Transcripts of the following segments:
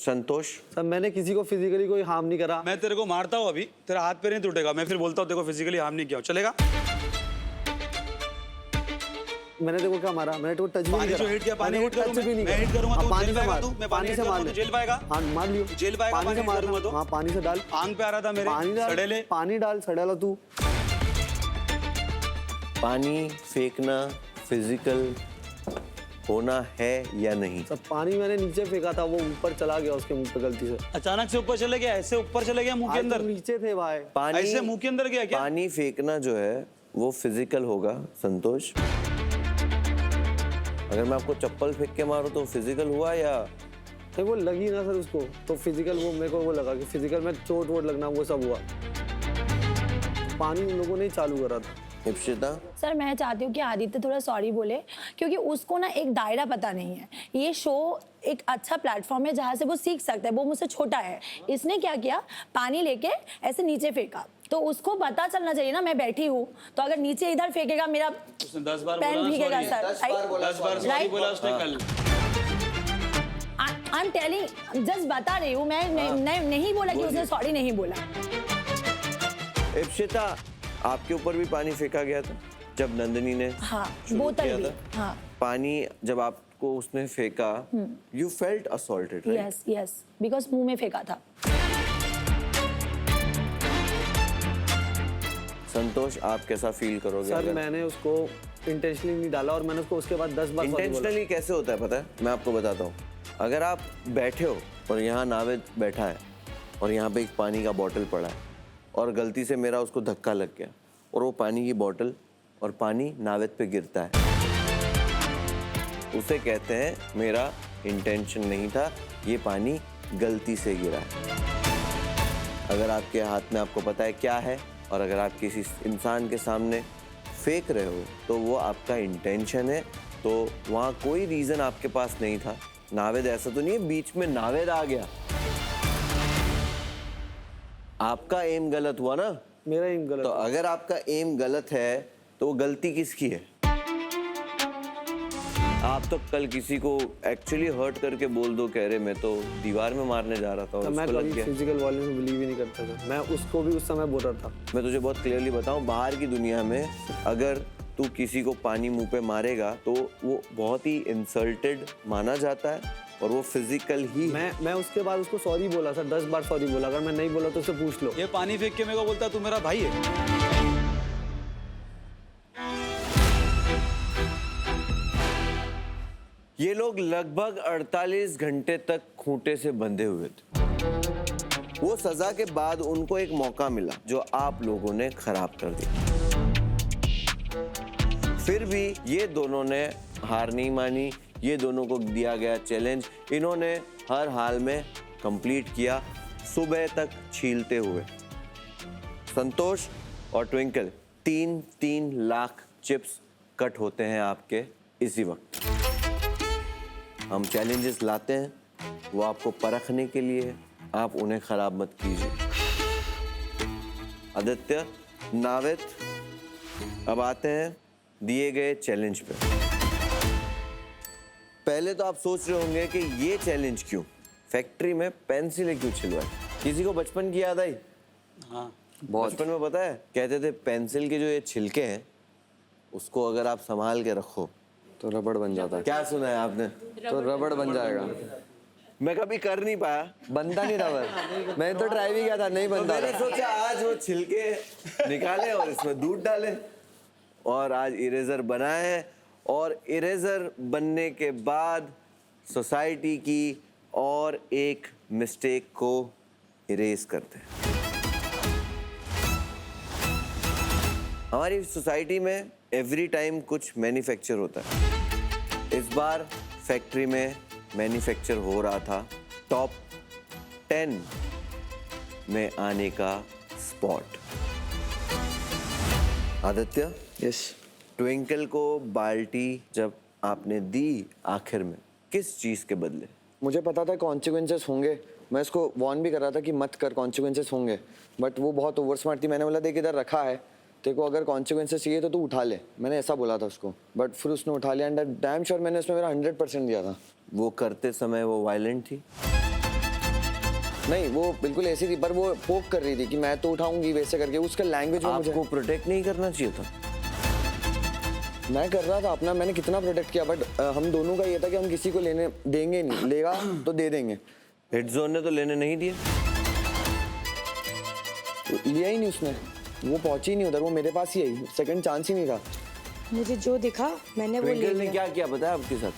संतोष। Sir मैंने किसी को फिजिकली कोई हार्म नहीं करा। मैं तेरे को मारता हूँ अभी, तेरा हाथ पैर नहीं टूटेगा, मैं फिर बोलता हूँ तेरे को फिजिकली हार्म नहीं किया, चलेगा? मैंने देखो क्या मारा, मैंने तो टच भी नहीं पानी करा। जो हिट किया, पानी हिट टच करूंगा भी नहीं मैं हिट करा। करूंगा हाँ, तो पानी जेल से पाएगा मार, तू, मैं पानी पानी से मार ले। जेल पाएगा। हाँ मार लियो, जेल पाएगा, पानी से पानी मार करूंगा तो। हाँ पानी से डाल, आंग पे आ रहा था मेरे, पानी डाल, सड़ेले। पानी डाल, सड़ेला तू। पानी फेंकना फिजिकल होना है या नहीं? सब पानी मैंने नीचे फेंका था, वो ऊपर चला गया उसके मुंह पे गलती से। अचानक से ऊपर चले गया, ऐसे ऊपर चले गया मुंह के आज अंदर, तुम नीचे थे भाई। पानी ऐसे मुंह के अंदर गया क्या? पानी फेंकना जो है वो फिजिकल होगा संतोष। अगर मैं आपको चप्पल फेंक के मारूं तो फिजिकल हुआ या नहीं? वो लगी ना सर उसको, तो फिजिकल वो मेरे को वो लगा कि फिजिकल में चोट वोट लगना वो सब हुआ। पानी उन लोगों ने ही चालू करा था। इप्शिता? सर मैं चाहती हूँ कि आदित्य थोड़ा सॉरी बोले, क्योंकि उसको ना एक दायरा पता नहीं है। ये शो एक अच्छा प्लेटफॉर्म है जहाँ से वो सीख सकता है, वो मुझसे छोटा है। इसने क्या किया, पानी लेके ऐसे नीचे फेंका, तो उसको पता चलना चाहिए ना मैं बैठी हूँ, तो अगर नीचे इधर फेंकेगा मेरा उसने 10 बार पैन बोला भीगेगा sorry। सर। 10 बार सॉरी बोला उसने कल। आई एम टेलिंग, जस्ट बता रही हूँ मैं, नहीं बोला कि उसने सॉरी नहीं बोला। इप्शिता, आपके ऊपर भी पानी फेंका गया था जब नंदिनी ने हाँ शुरू बोतल किया भी, था? हाँ पानी जब आपको उसने फेंका, you felt assaulted, right? Yes yes, because मुंह में फेंका था। संतोष, आप कैसा फील करोगे? सर मैंने उसको इंटेंशनली नहीं डाला और मैंने उसको उसके बाद 10 बार sorry बोला। इंटेंशनली कैसे होता है पता है? मैं आपको बताता हूँ। अगर आप बैठे हो और यहाँ नावेद बैठा है और यहाँ पे एक पानी का बॉटल पड़ा है और गलती से मेरा उसको धक्का लग गया और वो पानी की बॉटल और पानी नावेद पे गिरता है, उसे कहते हैं मेरा इंटेंशन नहीं था, ये पानी गलती से गिरा है। अगर आपके हाथ में आपको पता है क्या है और अगर आप किसी इंसान के सामने फेंक रहे हो तो वो आपका इंटेंशन है, तो वहाँ कोई रीज़न आपके पास नहीं था। नावेद ऐसा तो नहीं है बीच में नावेद आ गया, आपका एम गलत हुआ ना। मेरा एम गलत। तो अगर आपका एम गलत है तो वो गलती किसकी है? आप तो कल किसी को एक्चुअली हर्ट करके बोल दो, कह रहे मैं तो दीवार में मारने जा रहा था और मैं उसको लग कभी गया। फिजिकल वायलेंस में बिलीव ही नहीं करता था। मैं उसको भी उस समय बोल रहा था। मैं तुझे बहुत क्लियरली बताऊं, बाहर की दुनिया में अगर तू किसी को पानी मुंह पे मारेगा तो वो बहुत ही इंसल्टेड माना जाता है और वो फिजिकल ही है। मैं उसके बाद उसको सॉरी बोला सर, 10 बार सॉरी बोला। अगर मैं नहीं बोला तो उससे पूछ लो। ये पानी फेंक के मेरे को बोलता तू मेरा भाई है। ये लोग लगभग 48 घंटे तक खूंटे से बंधे हुए थे। वो सजा के बाद उनको एक मौका मिला जो आप लोगों ने खराब कर दिया। फिर भी ये दोनों ने हार नहीं मानी, ये दोनों को दिया गया चैलेंज, इन्होंने हर हाल में कंप्लीट किया, सुबह तक छीलते हुए। संतोष और ट्विंकल 3-3 लाख चिप्स कट होते हैं आपके इसी वक्त। हम चैलेंजेस लाते हैं, वो आपको परखने के लिए है, आप उन्हें खराब मत कीजिए। आदित्य, नावेद, अब आते हैं दिए गए चैलेंज पे। पहले तो आप सोच रहे होंगे कि ये चैलेंज क्यों, फैक्ट्री में पेंसिलें क्यों छिलवाई? किसी को बचपन की याद आई? हाँ बचपन में पता है कहते थे पेंसिल के जो ये छिलके हैं उसको अगर आप संभाल के रखो तो रबड़ बन जाता है। क्या सुना है आपने? तो रबड़ बन जाएगा। मैं कभी कर नहीं पाया, बनता नहीं रबड़। मैंने तो ट्राई भी किया था, नहीं तो बनता मैंने था। सोचा आज वो छिलके निकाले और इसमें दूध डाले और आज इरेजर बनाए हैं और इरेजर बनने के बाद सोसाइटी की और एक मिस्टेक को इरेज करते हैं। हमारी सोसाइटी में एवरी टाइम कुछ मैन्युफैक्चर होता है। इस बार फैक्ट्री में मैन्युफैक्चर हो रहा था टॉप 10 में आने का स्पॉट। आदित्य, यस। ट्विंकल को बाल्टी जब आपने दी आखिर में, किस चीज़ के बदले? मुझे पता था कॉन्सिक्वेंसेस होंगे, मैं इसको वार्न भी कर रहा था कि मत कर, कॉन्सिक्वेंसेस होंगे, बट वो बहुत ओवर स्मार्ट थी। मैंने बोला देख इधर रखा है, तेरे को अगर कॉन्सिक्वेंसेस चाहिए तो तू उठा ले, मैंने ऐसा बोला था उसको, बट फिर उसने उठा लिया एंड डैम श्योर मैंने उसमें मेरा 100% दिया था। वो करते समय वो वायलेंट थी? नहीं वो बिल्कुल ऐसी थी, पर वो पोक कर रही थी कि मैं तो उठाऊंगी वैसे करके, उसका लैंग्वेज में मुझे आपको प्रोटेक्ट नहीं करना चाहिए था। मैं कर रहा था अपना, मैंने कितना प्रोटेक्ट किया, बट हम दोनों का ये था कि हम किसी को लेने देंगे नहीं, लेगा तो दे देंगे। हिट जोन ने तो लेने नहीं दिए। लिया ही नहीं उसने, वो पहुंची ही नहीं उधर, वो मेरे पास ही आई, सेकंड चांस ही नहीं था। मुझे जो दिखा मैंने वो ले ट्विंकल ने लिया। क्या किया पता है आपके साथ?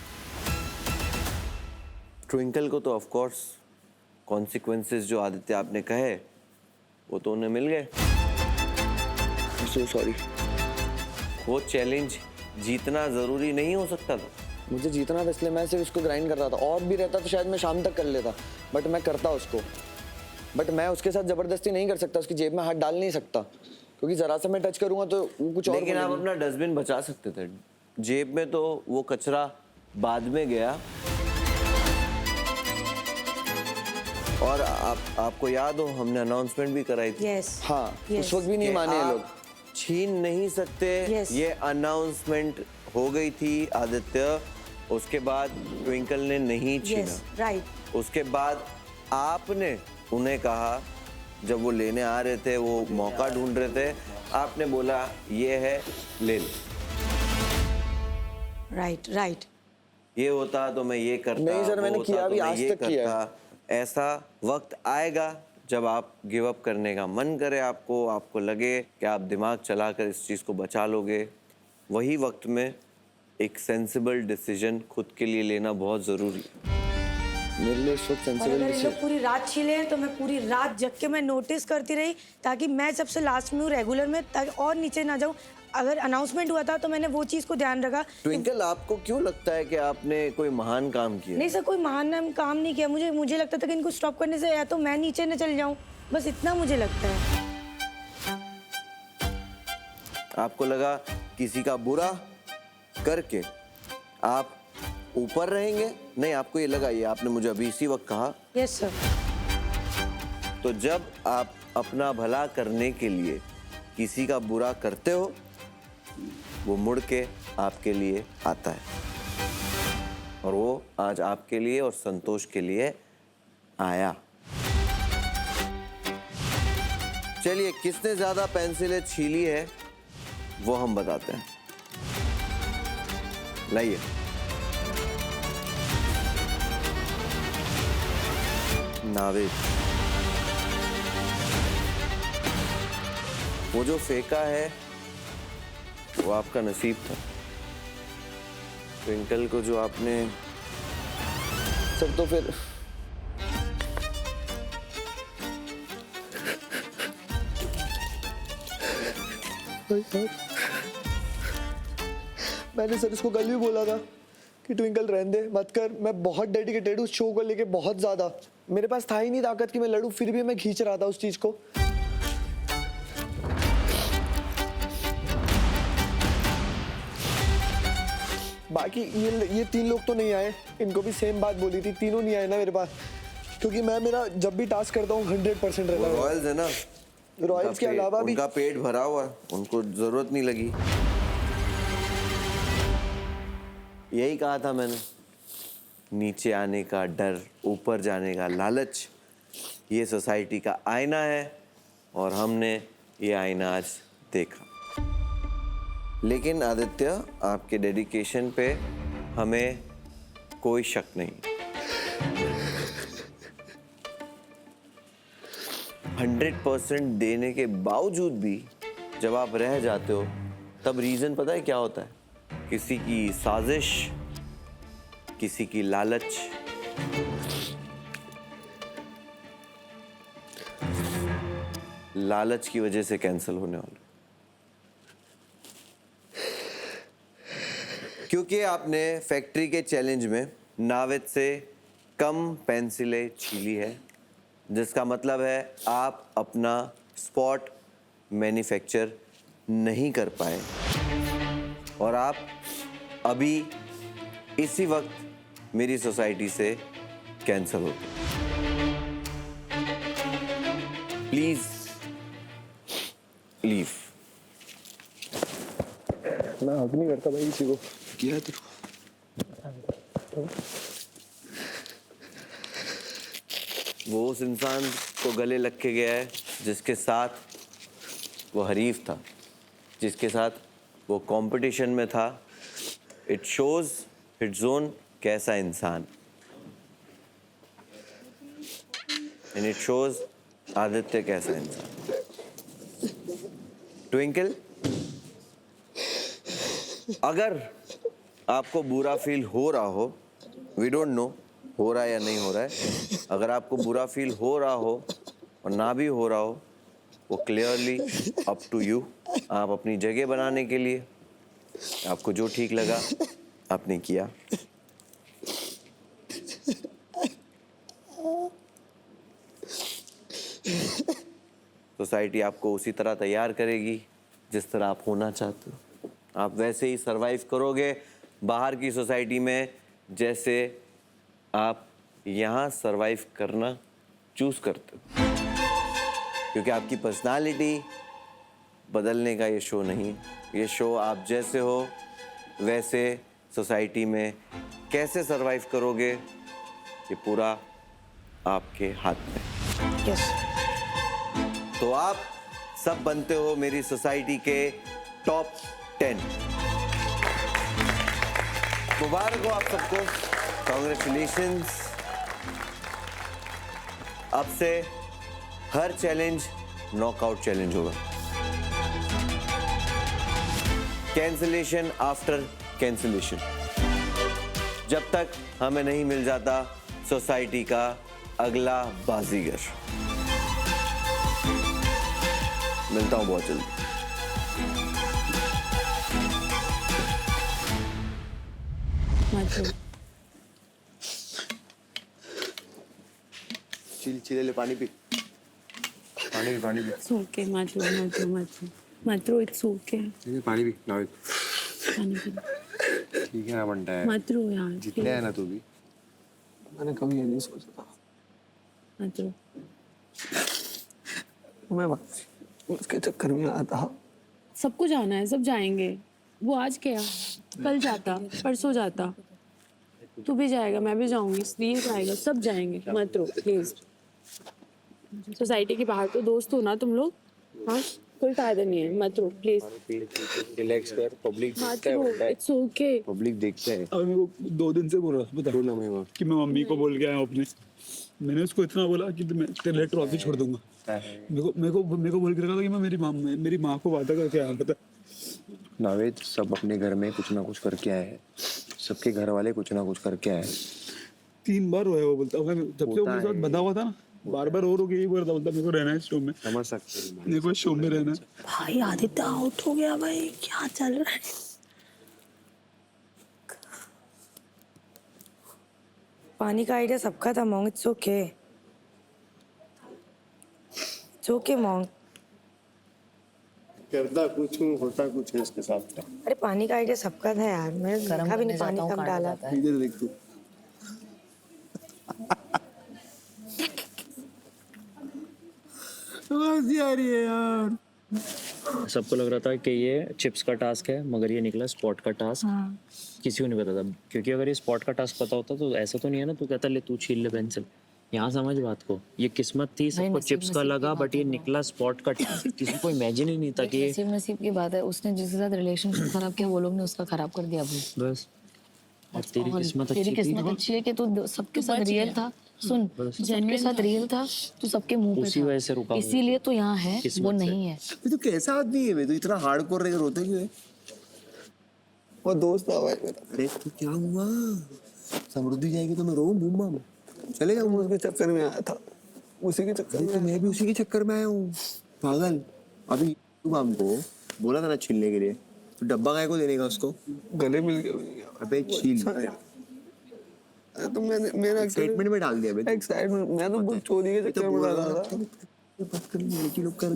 ट्विंकल को तो ऑफ कोर्स कॉन्सिक्वेंसेस जो आदित्य आपने कहे वो तो उन्हें मिल गए। So sorry. वो चैलेंज जीतना जरूरी नहीं हो सकता था। मुझे जीतना था, इसलिए मैं सिर्फ उसको ग्राइंड कर रहा था, और भी रहता तो शायद मैं शाम तक कर लेता, बट मैं करता उसको। बट मैं उसके साथ जबरदस्ती नहीं कर सकता, उसकी जेब में हाथ डाल नहीं सकता, क्योंकि जरा सा मैं टच करूंगा तो वो कुछ और लेकिन आप बोलेगी। अपना डस्टबिन बचा सकते थे। जेब में तो वो कचरा बाद में गया। और आपको याद हो हमने अनाउंसमेंट भी कराई थी यस हाँ Yes. उस वक्त भी नहीं कि माने ये आप लोग। छीन नहीं सकते। Yes. ये अनाउंसमेंट हो गई थी आदित्य, उसके बाद ट्विंकल ने नहीं छीना। Yes right. उसके बाद आपने उन्हें कहा, जब वो लेने आ रहे थे, वो मौका ढूंढ रहे थे, आपने बोला ये है ले लो। Right right. ये होता तो मैं ये करता। नहीं सर, वो मैंने होता किया तो भी, मैं आज ये तक किया है। करता। ऐसा वक्त आएगा जब आप गिव अप करने का मन करे, आपको लगे कि आप दिमाग चलाकर इस चीज़ को बचा लोगे। वही वक्त में एक सेंसिबल डिसीजन खुद के लिए लेना बहुत ज़रूरी है। मेरे लिए इस वक्त और सेंसिबल अगर इन लोग पूरी रात छीले हैं तो मैं पूरी रात जग के मैं नोटिस करती रही, ताकि मैं सबसे लास्ट में हूँ रेगुलर में, ताकि और नीचे ना जाऊँ। अगर अनाउंसमेंट हुआ था तो मैंने वो चीज़ को ध्यान रखा। ट्विंकल, आपको क्यों लगता है कि आपने कोई महान काम किया? नहीं सर, कोई महान नाम काम नहीं किया। मुझे लगता था कि इनको स्टॉप करने से या तो मैं नीचे न चल जाऊं, बस इतना मुझे लगता है। आपको लगा किसी का बुरा करके आप ऊपर रहेंगे? नहीं, आपको ये लगा, ये आपने मुझे अभी इसी वक्त कहा। Yes sir. तो जब आप अपना भला करने के लिए किसी का बुरा करते हो, वो मुड़ के आपके लिए आता है, और वो आज आपके लिए और संतोष के लिए आया। चलिए, किसने ज्यादा पेंसिलें छीली है वो हम बताते हैं। लाइए। नाविद, वो जो फेंका है वो आपका नसीब था। ट्विंकल को जो आपने सर, तो फिर मैंने सर इसको कल भी बोला था कि ट्विंकल रहने दे, मत कर। मैं बहुत डेडिकेटेड हूँ उस शो को लेके, बहुत ज्यादा। मेरे पास था ही नहीं ताकत कि मैं लड़ूं, फिर भी मैं खींच रहा था उस चीज को। बाकी ये तीन लोग तो नहीं आए, इनको भी सेम बात बोली थी, तीनों नहीं आए ना मेरे पास, क्योंकि मैं मेरा जब भी टास्क करता हूँ 100% रहता है। रॉयल्स है ना, रॉयल्स के अलावा भी उनका पेट भरा हुआ है, उनको जरूरत नहीं लगी। यही कहा था मैंने, नीचे आने का डर, ऊपर जाने का लालच, ये सोसाइटी का आईना है, और हमने ये आईना आज देखा। लेकिन आदित्य, आपके डेडिकेशन पे हमें कोई शक नहीं। 100% देने के बावजूद भी जब आप रह जाते हो, तब रीजन पता है क्या होता है? किसी की साजिश, किसी की लालच। लालच की वजह से कैंसिल होने वाला, क्योंकि आपने फैक्ट्री के चैलेंज में नाविद से कम पेंसिलें छीली है, जिसका मतलब है आप अपना स्पॉट मैन्युफैक्चर नहीं कर पाए, और आप अभी इसी वक्त मेरी सोसाइटी से कैंसिल होते। Please leave. मैं हक नहीं करता भाई किसी को। किया तेरे को? वो उस इंसान को गले लग के गया है जिसके साथ वो हरीफ था, जिसके साथ वो कंपटीशन में था। इट शोज इट्स ओन कैसा इंसान, एंड इट शोज आदित्य कैसा इंसान। ट्विंकल, अगर आपको बुरा फील हो रहा हो, वी डोंट नो हो रहा है या नहीं हो रहा है, अगर आपको बुरा फील हो रहा हो और ना भी हो रहा हो, वो क्लियरली अप टू यू। आप अपनी जगह बनाने के लिए आपको जो ठीक लगा आपने किया। सोसाइटी आपको उसी तरह तैयार करेगी जिस तरह आप होना चाहते हो। आप वैसे ही सरवाइव करोगे बाहर की सोसाइटी में जैसे आप यहाँ सरवाइव करना चूज करते हो, क्योंकि आपकी पर्सनालिटी बदलने का ये शो नहीं। ये शो आप जैसे हो वैसे सोसाइटी में कैसे सरवाइव करोगे ये पूरा आपके हाथ में। यस। तो आप सब बनते हो मेरी सोसाइटी के टॉप 10। मुबारक हो आप सबको, कॉन्ग्रेचुलेशंस। अब से हर चैलेंज नॉकआउट चैलेंज होगा। कैंसिलेशन आफ्टर कैंसिलेशन, जब तक हमें नहीं मिल जाता सोसाइटी का अगला बाजीगर। मिलता हूं बहुत जल्दी। चिल ले, पानी पी। पानी P. It's okay, Matru, it's okay. पानी पी नाविक। पानी पी। ठीक है ना बंटा है, Matru यार, जितने है ना तू भी। मैंने कभी ये नहीं सोचा था। Matru. मैं उसके चक्कर में आया था। सबको जाना है, सब जाएंगे। वो आज गया, कल जाता, परसों जाता। तू भी जाएगा, मैं भी जाऊंगी, ये जाएगा, सब जाएंगे। Matru, please. सोसाइटी के बाहर तो दोस्त हो ना तुम लोग, हाँ? कोई फायदा नहीं है। Matru, please. रिलैक्स कर, public Matru, it's okay. Public देखते हैं। अभी मेरे को 2 दिन से बोल रहा था ना मैं कि मैं मम्मी को बोल के आया हूँ अपने। मैंने उसको इतना बोला कि मैं तेरे लिए ट्रॉफी छोड़ दूंगा। मेरे को बोल के रखा था कि मैं मेरी माँ को वादा करके आया। पता नावेद, सब अपने घर में कुछ ना कुछ करके आए हैं, सबके घर वाले कुछ ना कुछ करके आए हैं। 3 बार रोया वो बोलता, जब से वो मेरे साथ बंधा हुआ था ना, बार रो के यही बोलता मेरे को रहना है इस शो में, समझ सकते हैं। मेरे को इस शो में रहना है। भाई आदित्य आउट हो गया भाई, क्या चल रहा है? पानी का आइडिया सबका था मोंग। इट्स ओके, इट्स ओके मोंग। करता कुछ हूँ, होता कुछ है इसके साथ। अरे पानी का आइडिया सबका था यार, मैंने देखा भी नहीं पानी कब डाला। इधर देख तू। हंसी आ रही है यार। सबको लग रहा था कि ये चिप्स का टास्क है, मगर ये निकला स्पॉट का टास्क। किसी को नहीं पता था, क्योंकि अगर ये स्पॉट का टास्क पता होता तो ऐसा तो नहीं है ना, तू कहता ले तू छील ले पेंसिल। यहाँ समझ बात को, ये किस्मत थी, सबको चिप्स का लगा, बट ये निकला स्पॉट का टास्क। किसी को इमेजिन ही नहीं था कि ये नसीब की बात है, उसने जिसके साथ रिलेशनशिप खराब किया वो लोग ने उसका खराब कर दिया अभी। बस। और तेरी किस्मत तेरी अच्छी थी। किस्मत अच्छी है कि तू सबके साथ रियल था। सुन, सबके साथ रियल था, तू सबके मुंह पे उसी था। वजह से रुका हुआ है। इसीलिए तो यहाँ है, वो किस्मत से। नहीं है। तो कैसा आदमी है बे? तो इतना हार्डकोर रह के रोते क्यों है? वो दोस्त था भाई मेरा। अरे तो क्या हुआ? समृद्धि जाएगी तो मैं रोऊं बूम बम? चले जाऊंगा। उसके चक्कर में आया था, उसी के चक्कर अरे में। तो मैं भी उसी के चक्कर में आया हूँ, पागल। अभी तू हमको बोला था ना छीलने के लिए, तो डब्बा काय को देने का उसको? गले मिल गया। अबे छील। तो मैंने एक्साइटमेंट में डाल दिया बे। एक्साइटमेंट, मैं तो बहुत चोरी के चक्कर में डाला था। बात कर लड़की लोग कर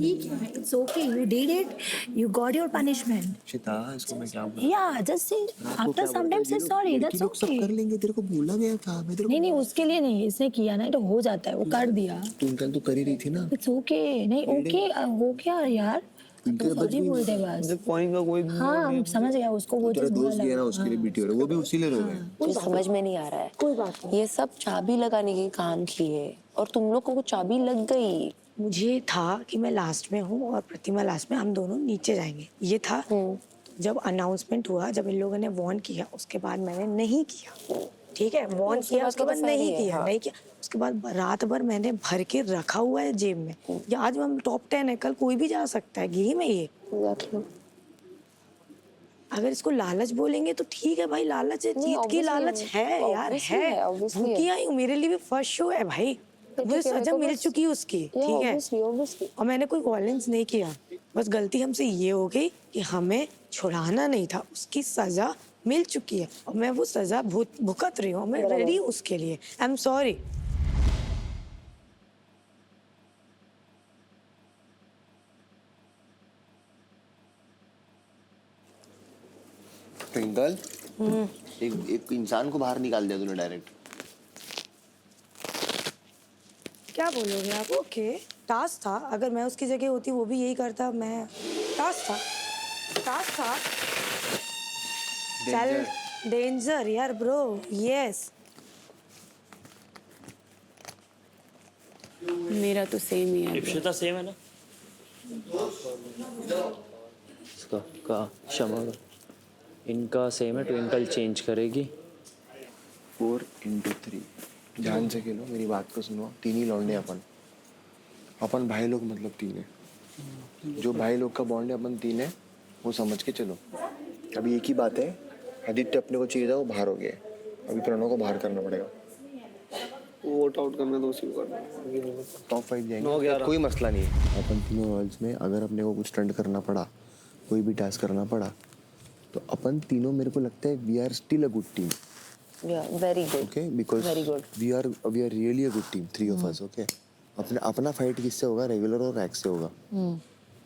It's okay, you did it. You got your punishment. शिता, इसको मैं क्या बोलूं? Yeah, just say after some time say sorry. लड़की That's लोग सब okay. कर लेंगे, तेरे को बोला गया था। मैं तेरे नहीं नहीं, उसके लिए नहीं, इसने किया ना तो हो जाता है, वो कर दिया। को तू कर ही रही थी ना। It's okay, नहीं okay, हो गया यार। इनके बच सॉरी भी बोल दे बस। मुझे कॉइन का कोई हाँ हम समझ गया उसको वो तेरा चीज बुरा दोस्त दिया ना लगा। उसके लिए बीटी हो रहा है, वो भी उसी लिए रो रहे हैं। मुझे समझ में नहीं आ रहा है, कोई बात नहीं, ये सब चाबी लगाने के काम की है और तुम लोग को वो चाबी लग गई। मुझे था कि मैं लास्ट में हूँ और प्रतिमा लास्ट में, हम दोनों नीचे जाएंगे, ये था। जब अनाउंसमेंट हुआ, जब इन लोगों ने वार्न किया, उसके बाद मैंने नहीं किया, ठीक है, वार्न उसके किया, बाद उसके तो बाद fair नहीं ही है, किया, हाँ। नहीं किया, उसके बाद रात भर मैंने भर के रखा हुआ है जेब में। ये आज हम टॉप 10 है, कल कोई भी जा सकता है, गेम है ये। Exactly. अगर इसको लालच बोलेंगे तो ठीक है भाई, लालच है, नहीं, जीत की obviously लालच है यार, obviously है, obviously भूखी है। आई हूँ, मेरे लिए भी फर्स्ट शो है भाई, मुझे ठीक है, सजा मेरे को मिल बस- चुकी है उसकी, Yeah, ठीक है, obviously, obviously. और मैंने कोई वॉयलेंस नहीं किया, बस गलती हमसे ये हो गई कि हमें छुड़ाना नहीं था, उसकी सजा मिल चुकी है और मैं वो सजा भुगत रही हूँ, मैं रेडी हूँ उसके लिए, आई एम सॉरी। ट्विंकल, एक इंसान को बाहर निकाल दिया तूने डायरेक्ट। क्या बोलोगे आप? ओके, टास्क था, अगर मैं उसकी जगह होती वो भी यही करता, मैं टास्क था चल, डेंजर यार ब्रो, यस। मेरा तो सेम ही है। इप्शिता सेम है ना? इसका का क्षमा कर। इनका सेम है, ट्विंकल चेंज करेगी। 4x3 ध्यान से खेलो, मेरी बात को सुनो। तीन ही लौंडे अपन भाई लोग, मतलब तीन है। जो भाई लोग का बॉन्ड है, अपन तीन है, वो समझ के चलो। अभी एक ही बात है, आदित्य अपने को चाहिए था, वो बाहर हो गया है। अभी प्रणव को बाहर करना पड़ेगा। वोट आउट करना तो उसी को करना। टॉप 5 जाएंगे, 9-11 कोई मसला नहीं है। अपन तीनों वर्ल्ड्स में अगर अपने को कुछ स्टंट करना पड़ा, कोई भी टास्क करना पड़ा, तो अपन तीनों, मेरे को लगता है we are still a good team. Yeah, very good. Okay, because Very good. We are really a good team, 3 of us. Okay, अपना फाइट किससे होगा? रेगुलर और रैक्स से होगा।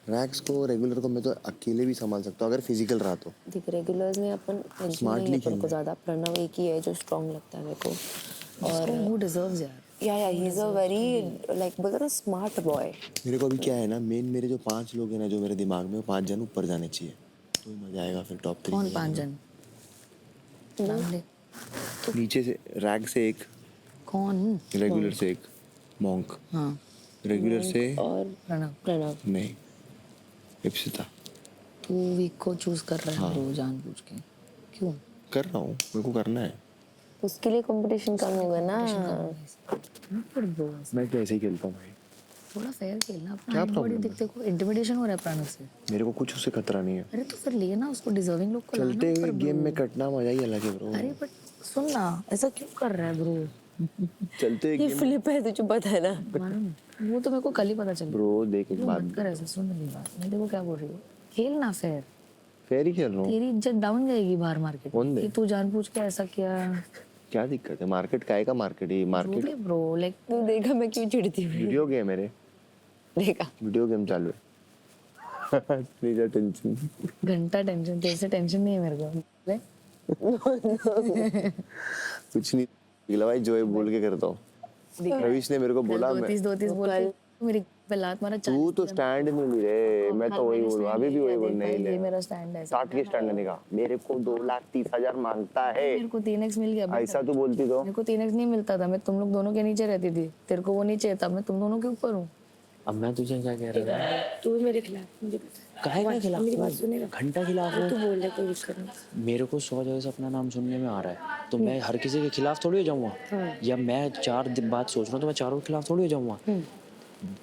रैक्स को, रेगुलर को मैं तो अकेले भी संभाल सकता हूँ अगर फिजिकल रहा तो। देख, रेगुलर्स में अपन टेंशन Smartly नहीं है अपन खेलना को है। ज्यादा, प्रणव एक ही है जो स्ट्रांग लगता है मेरे को। और वो डिजर्व्स यार। या he is a very like बोलते ना स्मार्ट बॉय। मेरे को अभी क्या है ना, मेन मेरे जो 5 लोग हैं ना जो मेरे दिमाग में, वो 5 जन ऊपर जाने चाहिए, तो मजा आएगा फिर टॉप 3। कौन 5 जन? नाम ले। नीचे से रैग से एक, कौन? रेगुलर से एक, मॉन्क, हाँ, रेगुलर से और प्रणव नहीं, इप्सिता। तू वीक को चूज कर रहा है हाँ। ब्रो, जानबूझ के। क्यों? कर रहा हूँ, मेरे को करना है। उसके लिए कंपटीशन कम होगा ना। फिर ब्रो मैं तो ऐसे ही खेलता हूँ भाई, थोड़ा फेयर खेलना, अपना क्या हाइट बॉडी problem है? दिखते को इंटिमिडेशन हो रहा है प्रणव से। मेरे को कुछ उससे खतरा नहीं है। अरे तो फिर लिए ना उसको, डिजर्विंग लोग को लाना चलते हुए ऊपर गेम bro। में कटना मजा ही अलग है ब्रो। अरे बट सुन ना, ऐसा क्यों कर रहा है ब्रो? चलते हुए ये गेम, फ्लिप है, तुझे पता है ना। मालूम, वो तो मेरे को कल ही पता चला। ब्रो देख एक तू बात, मत कर ऐसा, सुन मेरी बात, मैं देखो क्या बोल रही हूँ, खेलना फेयर। फेयर ही खेल रहा हूँ। तेरी इज्जत डाउन जाएगी बाहर मार्केट कौन में दे? कि तू जानबूझ के ऐसा किया। क्या दिक्कत है? मार्केट काय का मार्केट है? मार्केट रोले ब्रो, लाइक तू देखा मैं क्यों चिढ़ती हूँ? वीडियो गेम है रे, देखा वीडियो गेम चालू है। नहीं टेंशन, घंटा टेंशन, तेरे से टेंशन नहीं है मेरे को। ले, कुछ नहीं पिघला भाई, जो है बोल के करता हूँ। रवीश ने मेरे को बोला, मैं 32 बोल के मेरी पे लात मारा। तू तो स्टैंड नहीं ली रे, मैं तो वही बोलूँ, अभी भी वही बोल नहीं ये ले। मेरा स्टैंड है। 60 के स्टैंड लेने का, मेरे को 2,30,000 मांगता है। मेरे को 3x मिल गया। ऐसा तू बोलती तो। मेरे को 3x नहीं मिलता था, मैं तुम लोग दोनों के नीचे रहती थी, तेरे को वो नीचे था, मैं तुम दोनों के ऊपर हूँ। अब मैं तुझे क्या कह रहा था? तू मेरे खिलाफ, मुझे पता है। काहे के खिलाफ? मेरी बात सुनेगा। घंटा खिलाफ हूँ। तू बोल दे, कोई दिक्कत नहीं। मेरे को 100 जगह से अपना नाम सुनने में आ रहा है, तो मैं हर किसी के खिलाफ थोड़ी हो जाऊंगा। या मैं 4 बात सोच रहा हूँ तो मैं चारों के खिलाफ थोड़ी हो जाऊंगा।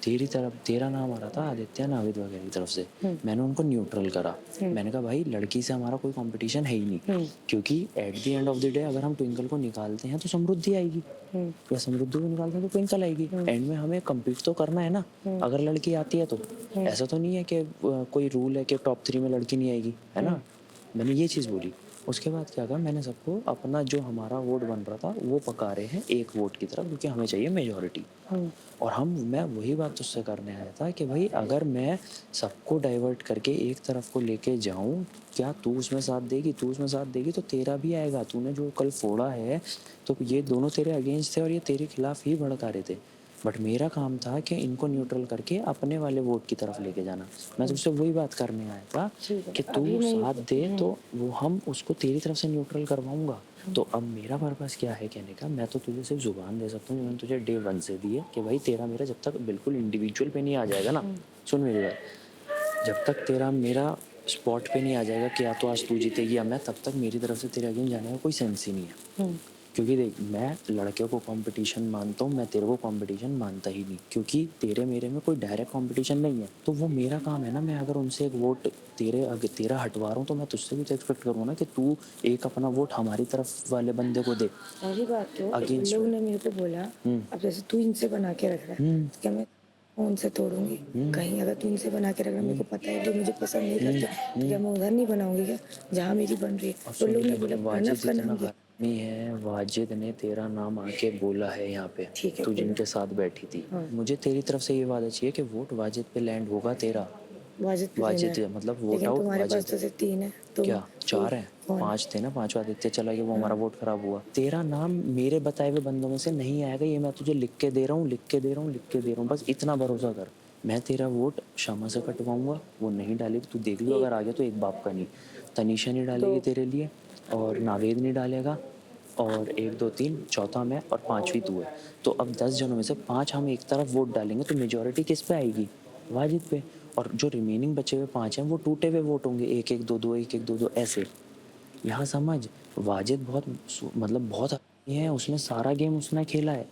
तेरी तरफ तेरा नाम आ रहा था, आदित्य नाविद वगैरह की तरफ से, मैंने उनको न्यूट्रल करा। मैंने कहा भाई लड़की से हमारा कोई कंपटीशन है ही नहीं, क्योंकि at the end of the day अगर हम ट्विंकल को निकालते हैं तो समृद्धि आएगी, या समृद्धि को निकालते हैं तो ट्विंकल आएगी। एंड में हमें कम्पीट तो करना है ना, अगर लड़की आती है तो। ऐसा तो नहीं है कि कोई रूल है कि टॉप 3 में लड़की नहीं आएगी, है ना। मैंने ये चीज़ बोली। उसके बाद क्या कहा मैंने, सबको अपना जो हमारा वोट बन रहा था वो पका रहे हैं एक वोट की तरफ, क्योंकि हमें चाहिए मेजॉरिटी। और मैं वही बात उससे करने आया था कि भाई अगर मैं सबको डाइवर्ट करके एक तरफ को लेके जाऊं, क्या तू उसमें साथ देगी? तू उसमें साथ देगी तो तेरा भी आएगा। तूने जो कल फोड़ा है तो ये दोनों तेरे अगेंस्ट थे और ये तेरे खिलाफ ही भड़का रहे थे। बट मेरा काम था कि इनको न्यूट्रल करके अपने वाले वोट की तरफ लेके जाना। मैं तुझसे वही बात करने आया था कि तू साथ दे तो वो हम उसको तेरी तरफ से न्यूट्रल करवाऊंगा। तो अब मेरा पर्पस क्या है कहने का, मैं तो तुझे सिर्फ जुबान दे सकता हूँ, मैंने तुझे डे 1 से दी है कि भाई तेरा मेरा जब तक बिल्कुल इंडिविजुअल पे नहीं आ जाएगा ना, सुन मेरी बात, जब तक तेरा मेरा स्पॉट पे नहीं आ जाएगा कि या तो आज तू जीतेगी या मैं, तब तक मेरी तरफ से तेरे अगेंस्ट जाने का कोई सेंस ही नहीं है। क्योंकि देख, मैं लड़के को कंपटीशन मानता हूँ, मैं तेरे को कंपटीशन मानता ही नहीं, क्योंकि तेरे मेरे में कोई डायरेक्ट कंपटीशन नहीं है। तो वो मेरा काम है ना, मैं अगर उनसे एक वोट तेरा हटवा रहा हूँ तो मैं तुझसे भी तो एक्सपेक्ट करूँ ना कि तू एक अपना वोट हमारी तरफ वाले बंदे को दे। पहली बात तो इन Against लोगों ने मेरे को बोला, अब जैसे तू इनसे बना के रख रहा है, तो क्या मैं उनसे तोड़ूंगी? कहीं अगर तू इनसे बना के रख रहा है, मेरे को पता है जो मुझे पसंद नहीं करते, तो क्या मैं उधर नहीं बनाऊंगी क्या जहाँ मेरी बन रही है? तो लोग ने बोला प्रणव का नाम लिया। नहीं है, वाजिद ने तेरा नाम आके बोला है यहाँ पे, ठीक है, तू जिनके साथ बैठी थी। मुझे तेरी तरफ से ये वादा चाहिए कि वोट वाजिद पे लैंड होगा तेरा। वाजिद पे वाजिद देना है। मतलब वोट लेकिन आउट तुम्हारे पास वाजिद। तो सिर्फ 3 है, तो क्या 4 हैं? 5 थे ना, 5वां आदित्य चला गया, वो हमारा वोट खराब हुआ। तेरा नाम मेरे बताए हुए बंदों में से नहीं आएगा, ये मैं तुझे लिख के दे रहा हूँ, लिख के दे रहा हूँ, लिख के दे रहा हूँ, बस इतना भरोसा कर। मैं तेरा वोट क्षमा से कटवाऊंगा, वो नहीं डालेगी, तू देख लो, अगर आ गया तो एक बाप का नहीं। तनीषा नहीं डालेगी तेरे लिए, और नावेद नहीं डालेगा, और 1 2 3 चौथा मैं, और 5वीं तू है। तो अब 10 जनों में से 5 हम एक तरफ वोट डालेंगे, तो मेजोरिटी किस पे आएगी? वाजिद पे। और जो रिमेनिंग बचे हुए 5 हैं वो टूटे हुए वोट होंगे, 1 1 2 2 1 1 2 2 ऐसे। यहाँ समझ, वाजिद बहुत मतलब बहुत आदमी है, उसने सारा गेम उसने खेला है।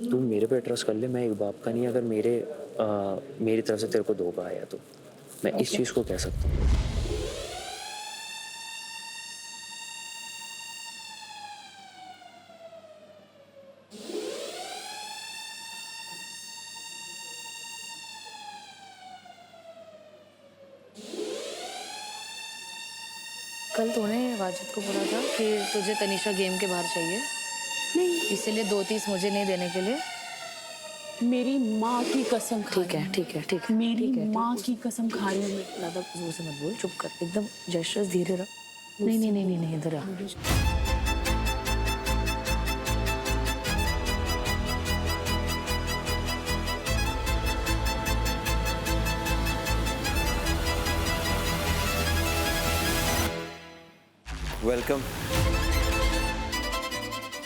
तू मेरे पे ट्रस्ट कर ले, मैं एक बाप का नहीं, अगर मेरी तरफ से तेरे को धोखा आया तो मैं इस चीज़ को कह सकता हूँ। कल तूने वाजिद को बोला था कि तुझे तनीषा गेम के बाहर चाहिए, नहीं, इसीलिए 2-30 मुझे नहीं देने के लिए। मेरी माँ की कसम खा ठीक है, ठीक है, ठीक है, मेरी ठीक है, माँ की कसम खा रही हूँ मैं। ज़्यादा जोर से मत बोल, चुप कर, एकदम जेस्चर्स धीरे रख। नहीं नहीं नहीं नहीं नहीं, इधर आ। वेलकम।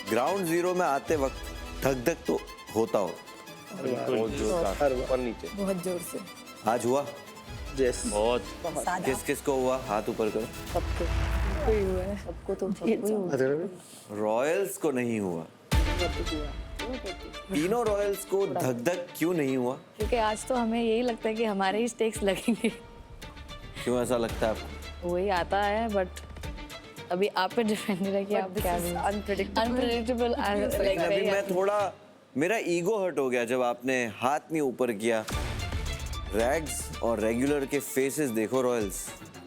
ग्राउंड जीरो में आते वक्त धक धक तो होता हो, बहुत जोर से। आज हुआ? बहुत किस किस को हुआ? हाथ ऊपर करो। सबको तो रॉयल्स को नहीं हुआ। तीनों रॉयल्स को धक धक क्यों नहीं हुआ? क्योंकि आज तो हमें यही लगता है कि हमारे ही स्टेक्स लगेंगे। क्यों ऐसा लगता है आपको? वही आता है, बट अभी आप पे डिपेंड है कि आप क्या अनप्रेडिक्टेबल। लेकिन अभी मैं थोड़ा, मेरा ईगो हर्ट हो गया जब आपने हाथ नहीं ऊपर किया। रैग्स और रेगुलर के फेसेस देखो रॉयल्स,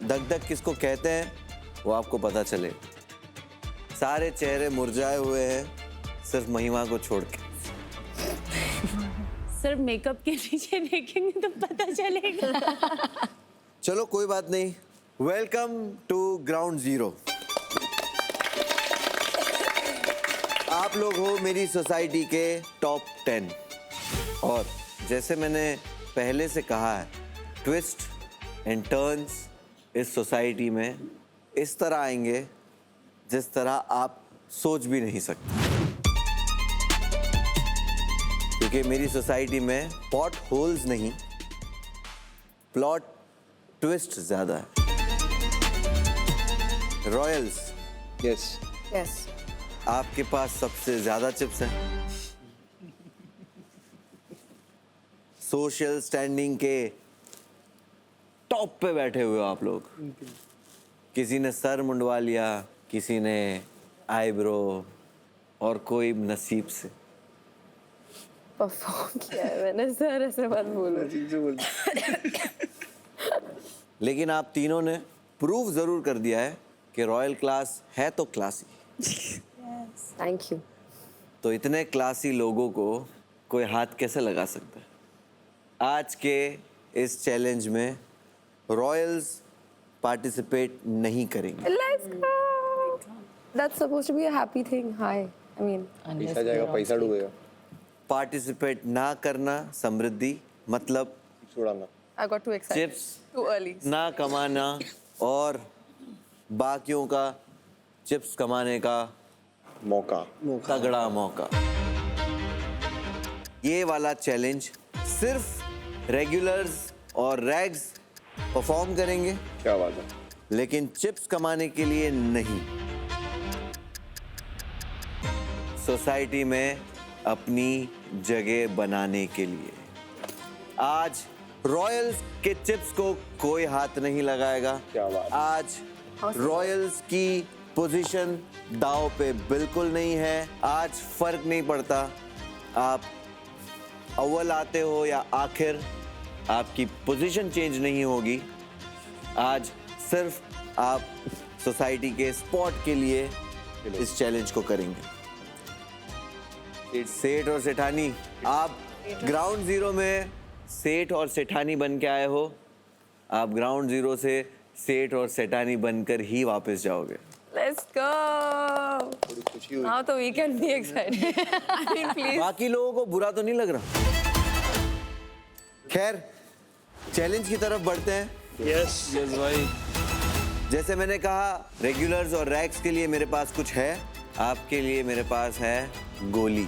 धक धक किसको कहते हैं वो आपको पता चले। सारे चेहरे मुरझाए हुए हैं, सिर्फ महिमा को छोड़ के। सिर्फ मेकअप के नीचे देखेंगे तो पता चलेगा। चलो कोई बात नहीं। Welcome to ground zero. आप लोग हो मेरी सोसाइटी के टॉप 10, और जैसे मैंने पहले से कहा है, ट्विस्ट एंड टर्न्स इस सोसाइटी में इस तरह आएंगे जिस तरह आप सोच भी नहीं सकते। क्योंकि मेरी सोसाइटी में पॉट होल्स नहीं, प्लॉट ट्विस्ट ज्यादा है। रॉयल्स, यस यस, आपके पास सबसे ज्यादा चिप्स हैं। सोशल स्टैंडिंग के टॉप पे बैठे हुए हो आप लोग। किसी ने सर मुंडवा लिया, किसी ने आईब्रो, और कोई नसीब से। परफॉर्म किया है मैंने सर, ऐसे मत बोलो। लेकिन आप तीनों ने प्रूव जरूर कर दिया है कि रॉयल क्लास है तो क्लासी। Thank you. तो इतने क्लासी लोगों को कोई हाथ कैसे लगा सकता है? आज के इस चैलेंज में रॉयल्स पार्टिसिपेट नहीं करेंगे। Let's go. That's supposed to be a happy thing. Hi. I mean, पैसा जाएगा, पैसा डूबेगा। पार्टिसिपेट ना करना समृद्धि, मतलब छुड़ाना। I got too excited. Chips Too early. ना कमाना और बाकियों का चिप्स कमाने का मौका। तगड़ा मौका। ये वाला चैलेंज सिर्फ रेगुलर्स और रैग्स परफॉर्म करेंगे, क्या बात है। लेकिन चिप्स कमाने के लिए नहीं। सोसाइटी में अपनी जगह बनाने के लिए। आज रॉयल्स के चिप्स को कोई हाथ नहीं लगाएगा। क्या बात है। आज रॉयल्स की पोजीशन दांव पे बिल्कुल नहीं है। आज फर्क नहीं पड़ता आप अव्वल आते हो या आखिर, आपकी पोजीशन चेंज नहीं होगी। आज सिर्फ आप सोसाइटी के स्पॉट के लिए इस चैलेंज को करेंगे। सेठ और सेठानी, आप ग्राउंड जीरो में सेठ और सेठानी बन के आए हो। आप ग्राउंड जीरो से सेठ और सेठानी बनकर ही वापस जाओगे। Let's go. Now तो we can be excited. I mean, please. बाकी लोगों को बुरा तो नहीं लग रहा? खैर, चैलेंज की तरफ बढ़ते हैं। यस भाई। जैसे मैंने कहा, रेगुलर्स और रैक्स के लिए मेरे पास कुछ है, आपके लिए मेरे पास है गोली।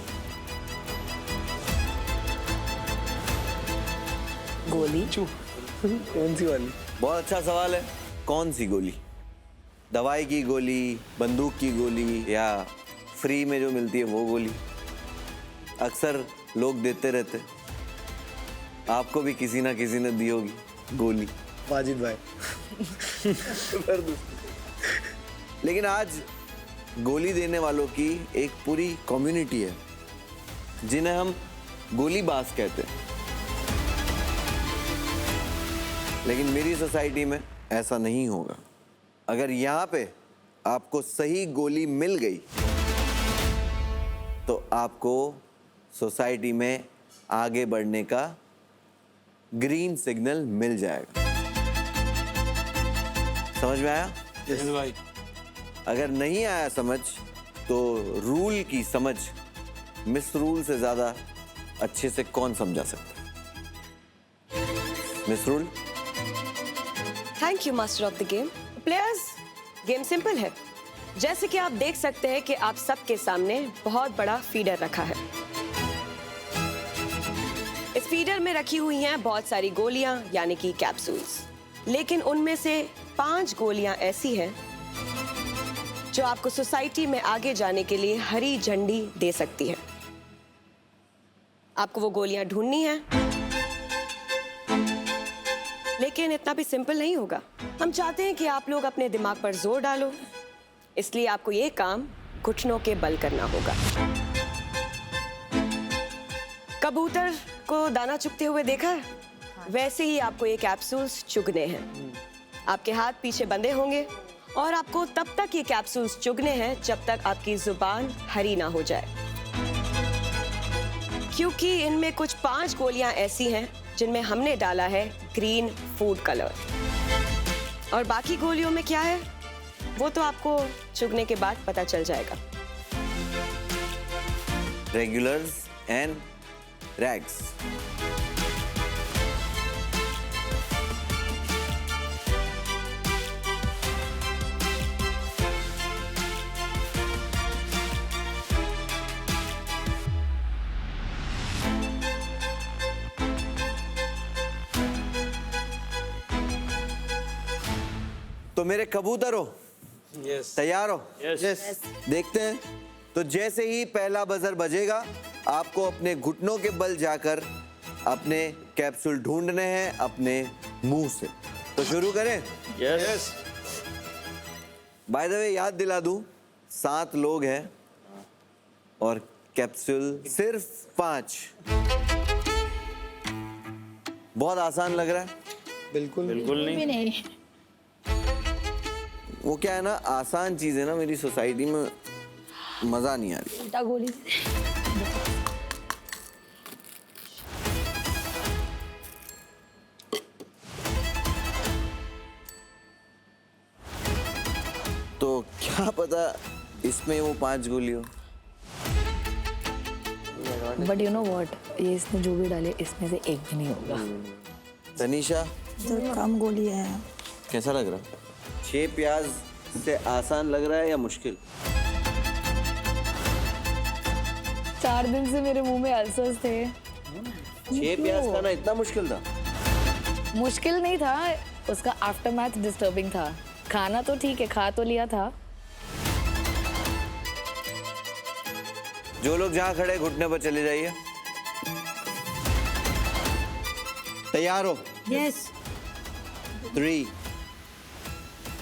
गोली कौन सी वाली? बहुत अच्छा सवाल है। कौन सी गोली? दवाई की गोली, बंदूक की गोली, या फ्री में जो मिलती है वो गोली? अक्सर लोग देते रहते, आपको भी किसी ना किसी ने दी होगी गोली। वाजिद भाई। लेकिन आज गोली देने वालों की एक पूरी कम्युनिटी है, जिन्हें हम गोलीबाज कहते हैं। लेकिन मेरी सोसाइटी में ऐसा नहीं होगा। अगर यहाँ पे आपको सही गोली मिल गई तो आपको सोसाइटी में आगे बढ़ने का ग्रीन सिग्नल मिल जाएगा। समझ में आया? यस भाई। अगर नहीं आया समझ तो रूल की समझ मिस रूल से ज्यादा अच्छे से कौन समझा सकता है? Miss rule. Thank you master of the game. Players, game simple है। जैसे कि आप देख सकते हैं कि आप सबके सामने बहुत बड़ा फीडर रखा है। इस फीडर में रखी हुई हैं बहुत सारी गोलियां यानी कि कैप्सूल्स, लेकिन उनमें से 5 गोलियां ऐसी हैं जो आपको सोसाइटी में आगे जाने के लिए हरी झंडी दे सकती है। आपको वो गोलियां ढूंढनी है, लेकिन इतना भी सिंपल नहीं होगा। हम चाहते हैं कि आप लोग अपने दिमाग पर जोर डालो, इसलिए आपको ये काम घुटनों के बल करना होगा। कबूतर को दाना चुगते हुए देखा है? वैसे ही आपको ये कैप्सूल्स चुगने हैं। आपके हाथ पीछे बंधे होंगे और आपको तब तक ये कैप्सूल्स चुगने हैं जब तक आपकी जुबान हरी ना हो जाए, क्योंकि इनमें कुछ 5 गोलियां ऐसी हैं जिनमें हमने डाला है ग्रीन फूड कलर। और बाकी गोलियों में क्या है वो तो आपको चुगने के बाद पता चल जाएगा। Regulars and rags. तो मेरे कबूतरों, तैयार हो? यस। देखते हैं। तो जैसे ही पहला बजर बजेगा, आपको अपने घुटनों के बल जाकर अपने कैप्सूल ढूंढने हैं अपने मुंह से। तो शुरू करें? यस। बाय द वे याद दिला दूं, 7 लोग हैं और कैप्सूल सिर्फ 5। बहुत आसान लग रहा है? बिल्कुल बिल्कुल नहीं। भी नहीं। वो क्या है ना, आसान चीज है ना, मेरी सोसाइटी में मजा नहीं आ रही। उल्टा गोली। तो क्या पता इसमें वो 5 गोली हो। बट यू नो व्हाट, ये इसने जो भी डाले इसमें से एक भी नहीं होगा। तनीषा कम गोली है। कैसा लग रहा है? 6 प्याज से आसान लग रहा है या मुश्किल? 4 दिन से मेरे मुंह में अल्सर्स थे। 6 प्याज खाना इतना मुश्किल था? मुश्किल नहीं था, उसका आफ्टरमैथ डिस्टर्बिंग था। खाना तो ठीक है, खा तो लिया था। जो लोग जहां खड़े घुटने पर चले जाइए। तैयार हो? यस। 3,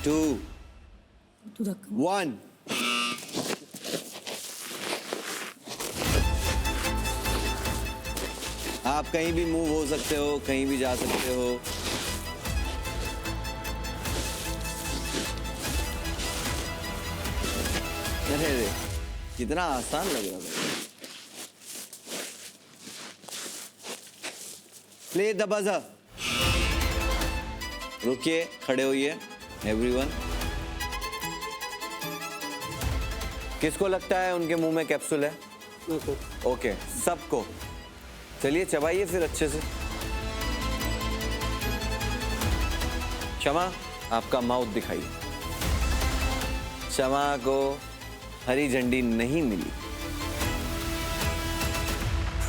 2, 1। आप कहीं भी मूव हो सकते हो, कहीं भी जा सकते हो। अरे कितना आसान लग रहा था। Play the buzzer. रुकिए, खड़े होइए एवरीवन। किसको लगता है उनके मुंह में कैप्सूल है? ओके, सबको। चलिए चबाइए फिर अच्छे से। क्षमा, आपका माउथ दिखाइए। क्षमा को हरी झंडी नहीं मिली।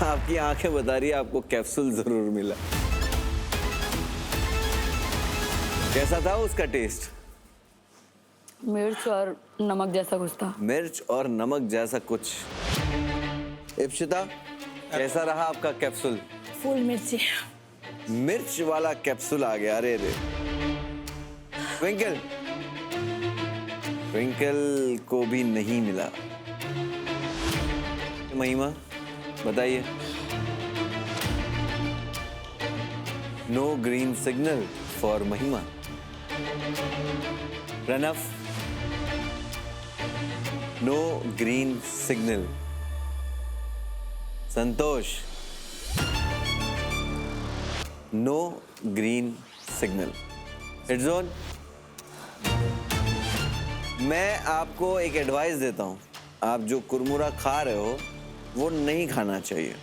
आपकी आंखें बता रही है आपको कैप्सूल जरूर मिला। कैसा था उसका टेस्ट? मिर्च और नमक जैसा कुछ था। मिर्च और नमक जैसा कुछ। इप्सिता, कैसा रहा आपका कैप्सूल? फुल मिर्ची। मिर्च वाला कैप्सूल आ गया। अरे रे। ट्विंकल, ट्विंकल को भी नहीं मिला। महिमा, बताइए। No green signal for Mahima. Pranav, no green signal. Santosh, no green signal. Hit zone, मैं आपको एक एडवाइस देता हूं। आप जो कुरमुरा खा रहे हो वो नहीं खाना चाहिए।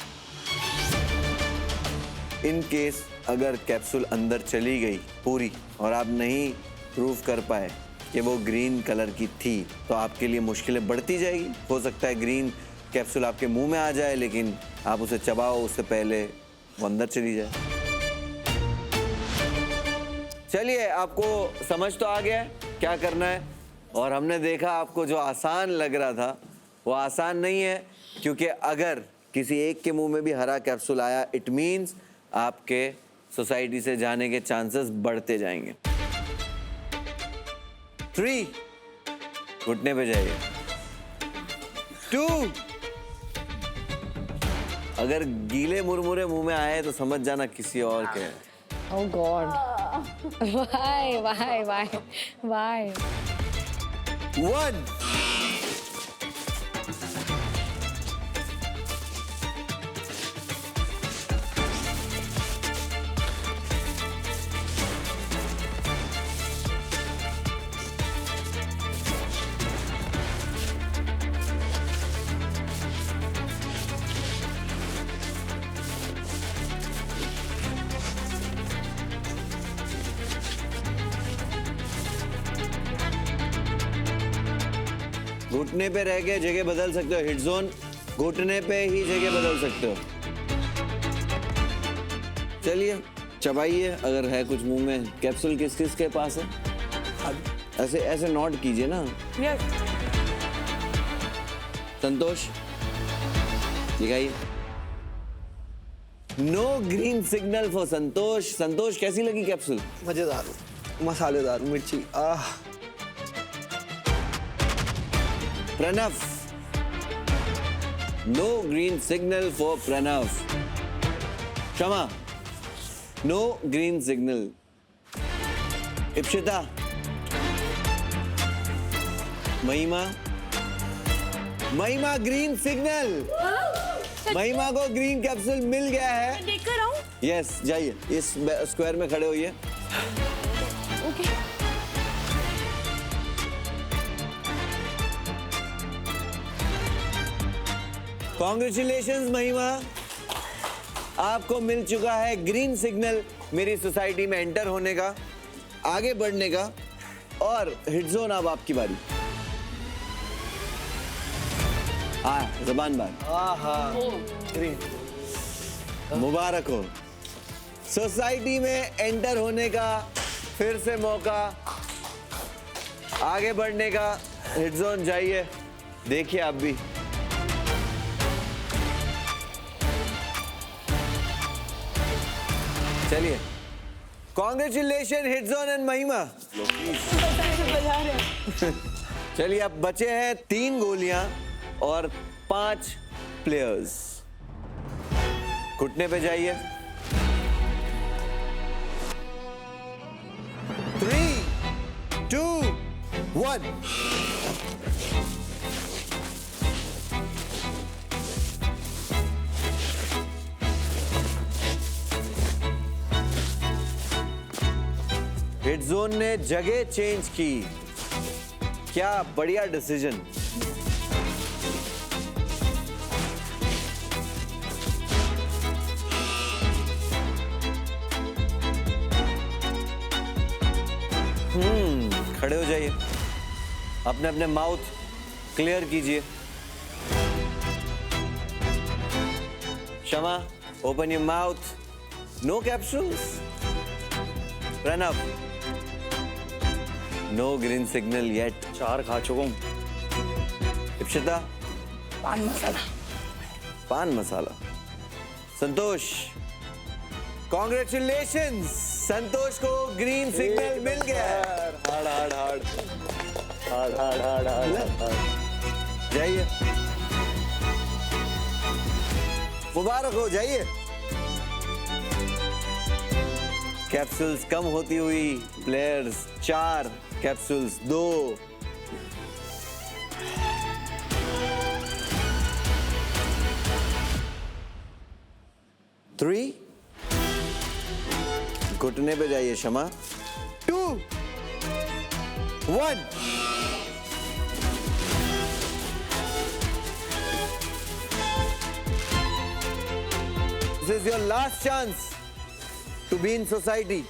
इन केस अगर कैप्सूल अंदर चली गई पूरी और आप नहीं प्रूव कर पाए कि वो ग्रीन कलर की थी, तो आपके लिए मुश्किलें बढ़ती जाएगी। हो सकता है ग्रीन कैप्सूल आपके मुंह में आ जाए, लेकिन आप उसे चबाओ उससे पहले वो अंदर चली जाए। चलिए, आपको समझ तो आ गया है क्या करना है। और हमने देखा आपको जो आसान लग रहा था वो आसान नहीं है, क्योंकि अगर किसी एक के मुंह में भी हरा कैप्सूल आया, इट मीन्स आपके सोसाइटी से जाने के चांसेस बढ़ते जाएंगे। 3, घुटने पे जाइए। 2, अगर गीले मुरमुरे मुंह में आए तो समझ जाना किसी और के हैं। Oh God. Why? 1, घुटने पे रह के जगह बदल सकते हो। हिट जोन, घुटने पे ही जगह बदल सकते हो। चलिए चबाइए, अगर है कुछ मुंह में। कैप्सूल किस किस के पास है? ऐसे ऐसे नोट कीजिए ना। संतोष, दिखाइए। No green signal for Santosh. Santosh, कैसी लगी कैप्सूल? मजेदार, मसालेदार, मिर्ची। आह। Pranav, no green signal for Pranav. Kshama, no green signal. Ipsita, महिमा, महिमा ग्रीन सिग्नल। महिमा को ग्रीन कैप्सूल मिल गया है। देख कर आऊं? यस, जाइए इस स्क्वायर में खड़े होइए। ओके। कॉन्ग्रेचुलेशंस महिमा, आपको मिल चुका है ग्रीन सिग्नल मेरी सोसाइटी में एंटर होने का, आगे बढ़ने का। और हिट जोन, अब आपकी बारी। जबान बार। मुबारक हो, सोसाइटी में एंटर होने का फिर से मौका, आगे बढ़ने का। हिट जोन जाइए, देखिए आप भी। चलिए, कॉन्ग्रेचुलेशन हिट जोन एंड महिमा। चलिए, अब बचे हैं 3 गोलियां और 5 प्लेयर्स। घुटने पे जाइए। 3, 2, 1। हिट जोन ने जगह चेंज की, क्या बढ़िया डिसीजन। खड़े हो जाइए, अपने अपने माउथ क्लियर कीजिए। Shama, open your mouth. No capsules. Pranav, no green signal yet. 4 खा चुका हूँ। इप्शिता, पान मसाला। पान मसाला। संतोष, कॉन्ग्रेचुलेशंस, संतोष को ग्रीन सिग्नल मिल गया। जाइए, मुबारक हो, जाइए। कैप्सूल्स कम होती हुई, प्लेयर्स 4, कैप्सूल्स 2। थ्री, घुटने पे जाइए शमा। 2, 1। This is your last chance to be in society.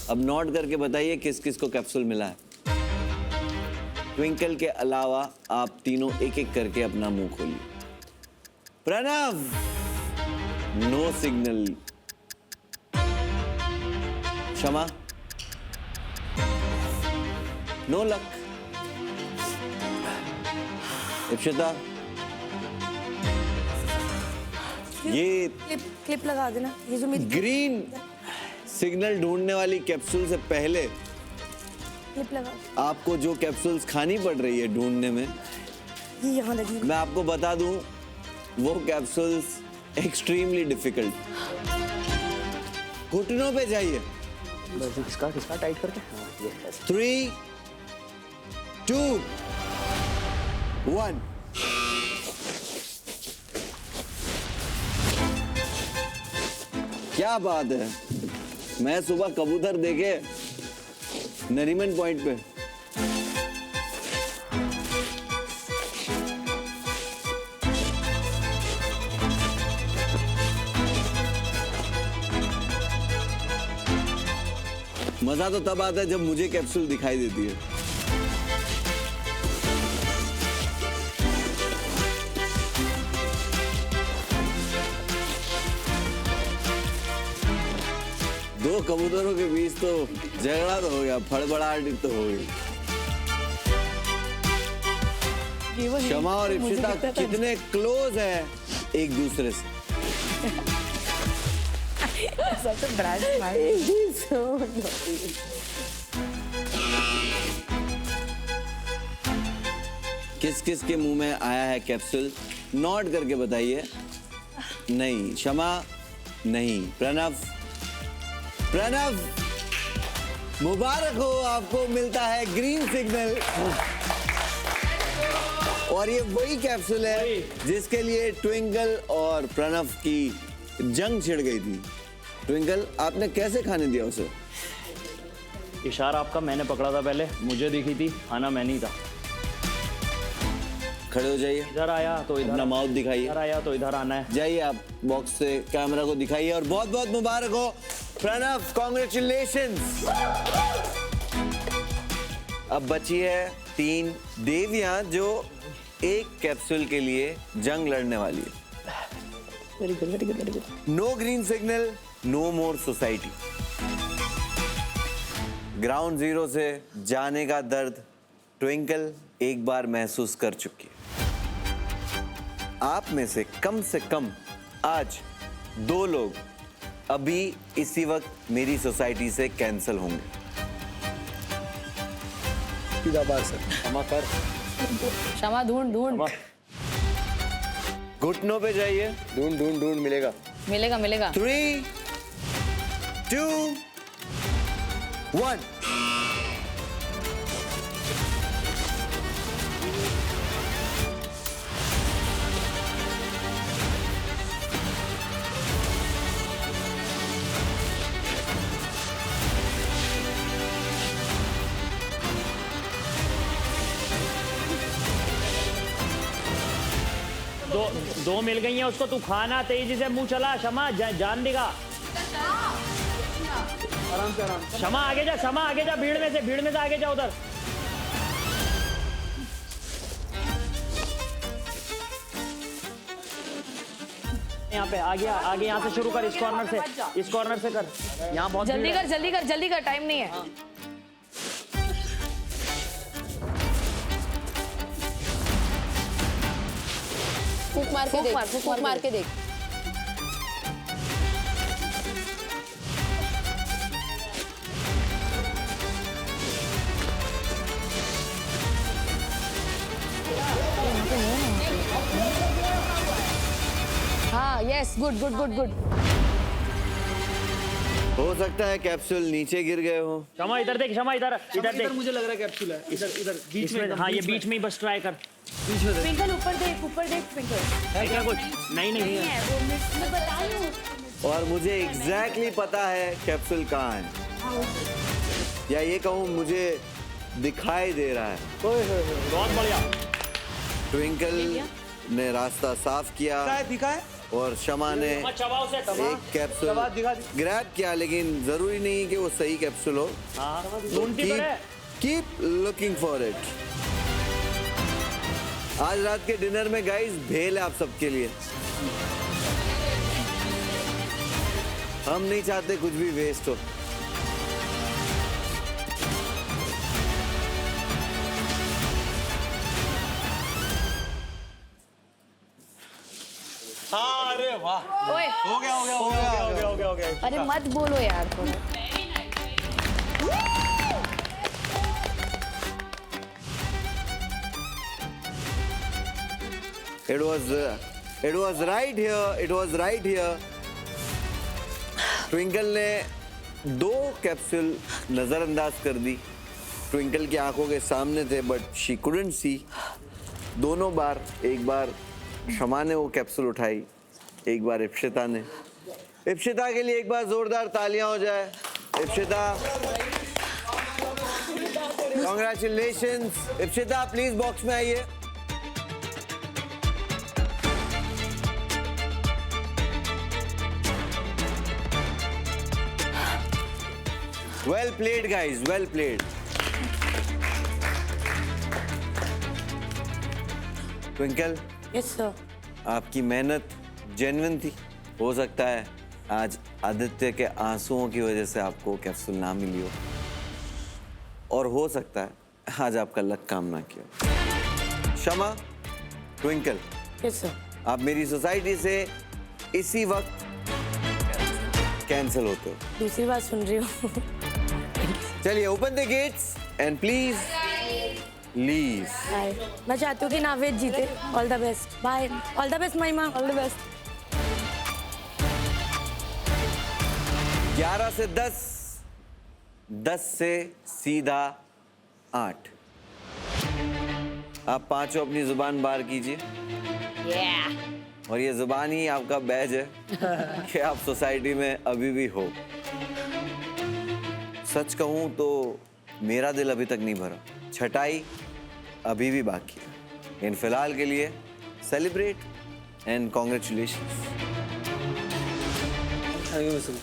अब नोट करके बताइए किस किस को कैप्सूल मिला है। ट्विंकल के अलावा आप तीनों एक एक करके अपना मुंह खोलिए। Pranav, no signal. Kshama, no luck. Ipshita, ये क्लिप लगा देना, ये जो मेरी ग्रीन सिग्नल ढूंढने वाली कैप्सूल से पहले क्लिप लगा, आपको जो कैप्सूल्स खानी पड़ रही है ढूंढने में, ये यहाँ लगी। मैं आपको बता दूं, वो कैप्सूल्स एक्सट्रीमली डिफिकल्ट। घुटनों पे जाइए। बस किसका टाइट करके। 3, 2, 1। क्या बात है, मैं सुबह कबूतर देखे नरीमन पॉइंट पे। मजा तो तब आता है जब मुझे कैप्सूल दिखाई देती है। दो कबूतरों के बीच तो झगड़ा तो हो गया, फड़फड़ाहट तो हो गई। शमा और इप्शिता कितने क्लोज हैं एक दूसरे से। किस किस के मुंह में आया है कैप्सूल, नोट करके बताइए। नहीं, शमा नहीं। प्रणव, प्रणव, मुबारक हो, आपको मिलता है ग्रीन सिग्नल। और ये वही कैप्सूल है जिसके लिए ट्विंकल और प्रणव की जंग छिड़ गई थी। ट्विंकल, आपने कैसे खाने दिया उसे? इशारा आपका मैंने पकड़ा था, पहले मुझे दिखी थी, खाना मैं नहीं था। खड़े हो जाइए, इधर आया तो इधर, अपना माउथ दिखाइए। इधर आया तो इधर आना है। जाइए आप बॉक्स से कैमरा को दिखाइए और बहुत बहुत मुबारक हो प्रणव, कॉन्ग्रेचुलेशंस। अब बची है 3 देवियां जो एक कैप्सूल के लिए जंग लड़ने वाली है। Very good very good very good. No green signal, no more society. Ground zero से जाने का दर्द ट्विंकल एक बार महसूस कर चुकी है। आप में से कम आज 2 लोग अभी इसी वक्त मेरी सोसाइटी से कैंसिल होंगे। सीधा बाहर सर। क्षमा कर, क्षमा ढूंढ ढूंढ घुटनों पे जाइए। ढूंढ ढूंढ ढूंढ मिलेगा। मिलेगा मिलेगा। 3, 2, 1। दो मिल गई हैं उसको, तू खाना तेजी से, मुंह चला। क्षमा जान देगा। क्षमा आगे जा, क्षमा आगे जा, भीड़ में से आगे जा उधर। यहाँ पे आगे यहाँ से शुरू कर, इस कॉर्नर से कर। यहाँ बहुत जल्दी कर जल्दी कर, टाइम नहीं है। फूक मार के देख। हाँ yes, good good good good. हो सकता है कैप्सूल नीचे गिर गए हो। क्षमा इधर देख, क्षमा इधर देख। मुझे लग रहा है कैप्सूल है, इधर बीच में। हाँ, ये बीच में ही बस ट्राई कर। ट्विंकल ऊपर देख ट्विंकल। है क्या कुछ? नहीं है वो, मैं बता रही हूँ। और मुझे एग्जैक्टली पता है कैप्सूल कहाँ है, या ये कहूँ मुझे दिखाई दे रहा है। बहुत बढ़िया। ट्विंकल ने रास्ता साफ किया दिखा है और क्षमा ने एक कैप्सूल ग्रैब किया, लेकिन जरूरी नहीं कि वो सही कैप्सूल हो। Keep looking for it. आज रात के डिनर में गाइस भेल है आप सबके लिए। हम नहीं चाहते कुछ भी वेस्ट हो। अरे वाह, ओए हो गया। अरे मत बोलो यार थोड़ा। It was right here. Twinkle ने 2 कैप्सूल नजरअंदाज कर दी। ट्विंकल की आंखों के सामने थे, बट शी कुडंट सी। दोनों बार, एक बार क्षमा ने वो कैप्सूल उठाई, एक बार इप्शिता ने। इप्शिता के लिए एक बार जोरदार तालियां हो जाए। Ipshita, congratulations. Ipshita please box में आइए। Well played guys, well played. Twinkle, yes sir. आपकी मेहनत जेन्युइन थी। हो सकता है आज आदित्य के आंसुओं की वजह से आपको कैप्सूल ना मिली हो, और हो सकता है आज आपका लक काम ना किया। क्षमा, ट्विंकल, यस सर। आप मेरी सोसाइटी से इसी वक्त कैंसिल होते हो। दूसरी बार सुन रही हूँ। चलिए, open the gates and please leave. Bye. मैं चाहती हूँ कि नावेद जीते। All the best. Bye. All the best Mahima. All the best. 11 से 10 10 से सीधा 8। आप पांचों अपनी जुबान बाहर कीजिए। और ये जुबान ही आपका बैज है कि आप सोसाइटी में अभी भी हो। सच कहूं तो मेरा दिल अभी तक नहीं भरा, छटाई अभी भी बाकी है। लेकिन फिलहाल के लिए celebrate and congratulations. Thank you sir.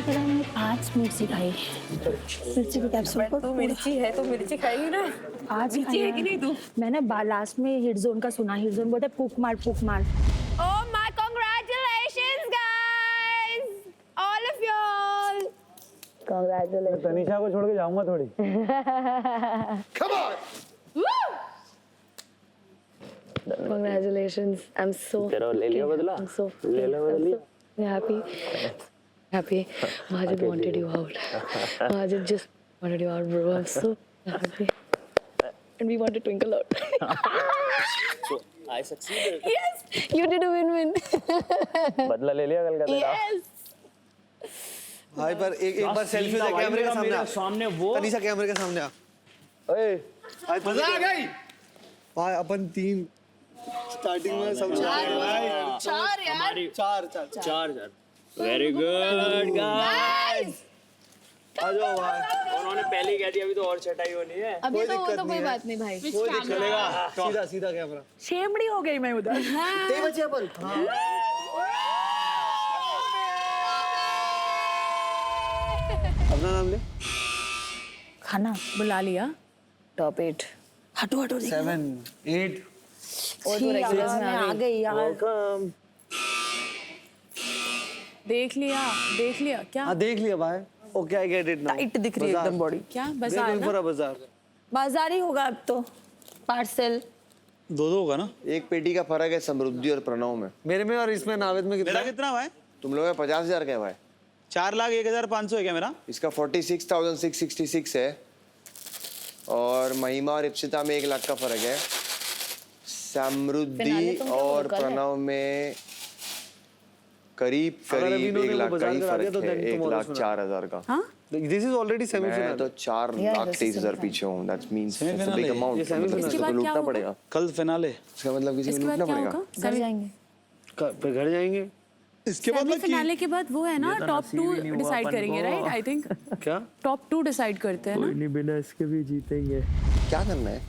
मैंने 5 मिर्ची खाई, मिर्ची की कैप्सूल पर। तू मिर्ची है तो मिर्ची खाएगी ना। आज मिर्ची है कि नहीं तू? मैंने लास्ट में हिट जोन का सुना, हिट जोन बोलते फूक मार फूक मार। Oh my congratulations guys, all of y'all. Congratulations। Tanisha को छोड़ के जाऊंगा थोड़ी। Congratulations, I'm so तेरा ले लिया बदला? I'm so ले लो बदली? happy. Majid wanted you out. Majid just wanted you out, bro. I'm so happy. And we want to twinkle out. So I succeeded. Yes, you did a win-win. बदला ले लिया कल का तेरा? Yes. भाई पर एक बार सेल्फी दे कैमरे के सामने आ। सामने वो तनीषा कैमरे के सामने आ। ओए मजा आ गई। भाई अपन 3 स्टार्टिंग में सब चार यार। चार वेरी गुड गाइस। आ जाओ भाई। उन्होंने पहले ही कह दिया, अभी तो और छटाई होनी है। अभी तो वो तो कोई बात नहीं भाई। कोई दिक्कत चलेगा। सीधा कैमरा। शेमड़ी हो गई मैं उधर। ते बचे अपन। अपना नाम ले। खाना बुला लिया। टॉप 8। हटो हटो 7 8 और तो रेगुलर में आ गई यार। वेलकम। देख लिया क्या हाँ देख लिया भाई। Okay I get it now. Tight दिख रही है एकदम बॉडी। क्या बाजार बाजार ना? पूरा बाजार। बाजार ही होगा अब तो। पार्सल 2 होगा ना। एक पेटी का फर्क है समृद्धि और प्रणव में। मेरे में और इसमें नावेद में कितना? मेरा कितना भाई? तुम लोग 50,000 का है भाई। 4,01,500 है क्या मेरा? इसका 46,666 है और महिमा और इप्सिता में 1 लाख का फर्क है। समृद्धि और प्रणव में करीब अगर अभी 1 लाख का ही इन्होंने फर्क तो है। then 1,04,000 का। दिस इज ऑलरेडी मैं सेमीफाइनल। तो 4,23,000 पीछे हूँ। That means it's a big amount. ये semi-final किसी को लूटना पड़ेगा। कल फिनाले। इसका मतलब किसी को इसके बाद लूटना क्या पड़ेगा। होगा? घर जाएंगे। फिर घर जाएंगे। इसके बाद मतलब फिनाले के बाद वो है ना, टॉप 2 डिसाइड करेंगे, राइट? आई थिंक क्या? टॉप 2 डिसाइड करते हैं ना। नहीं बिना इसके भी जीतेंगे। क्या करना है?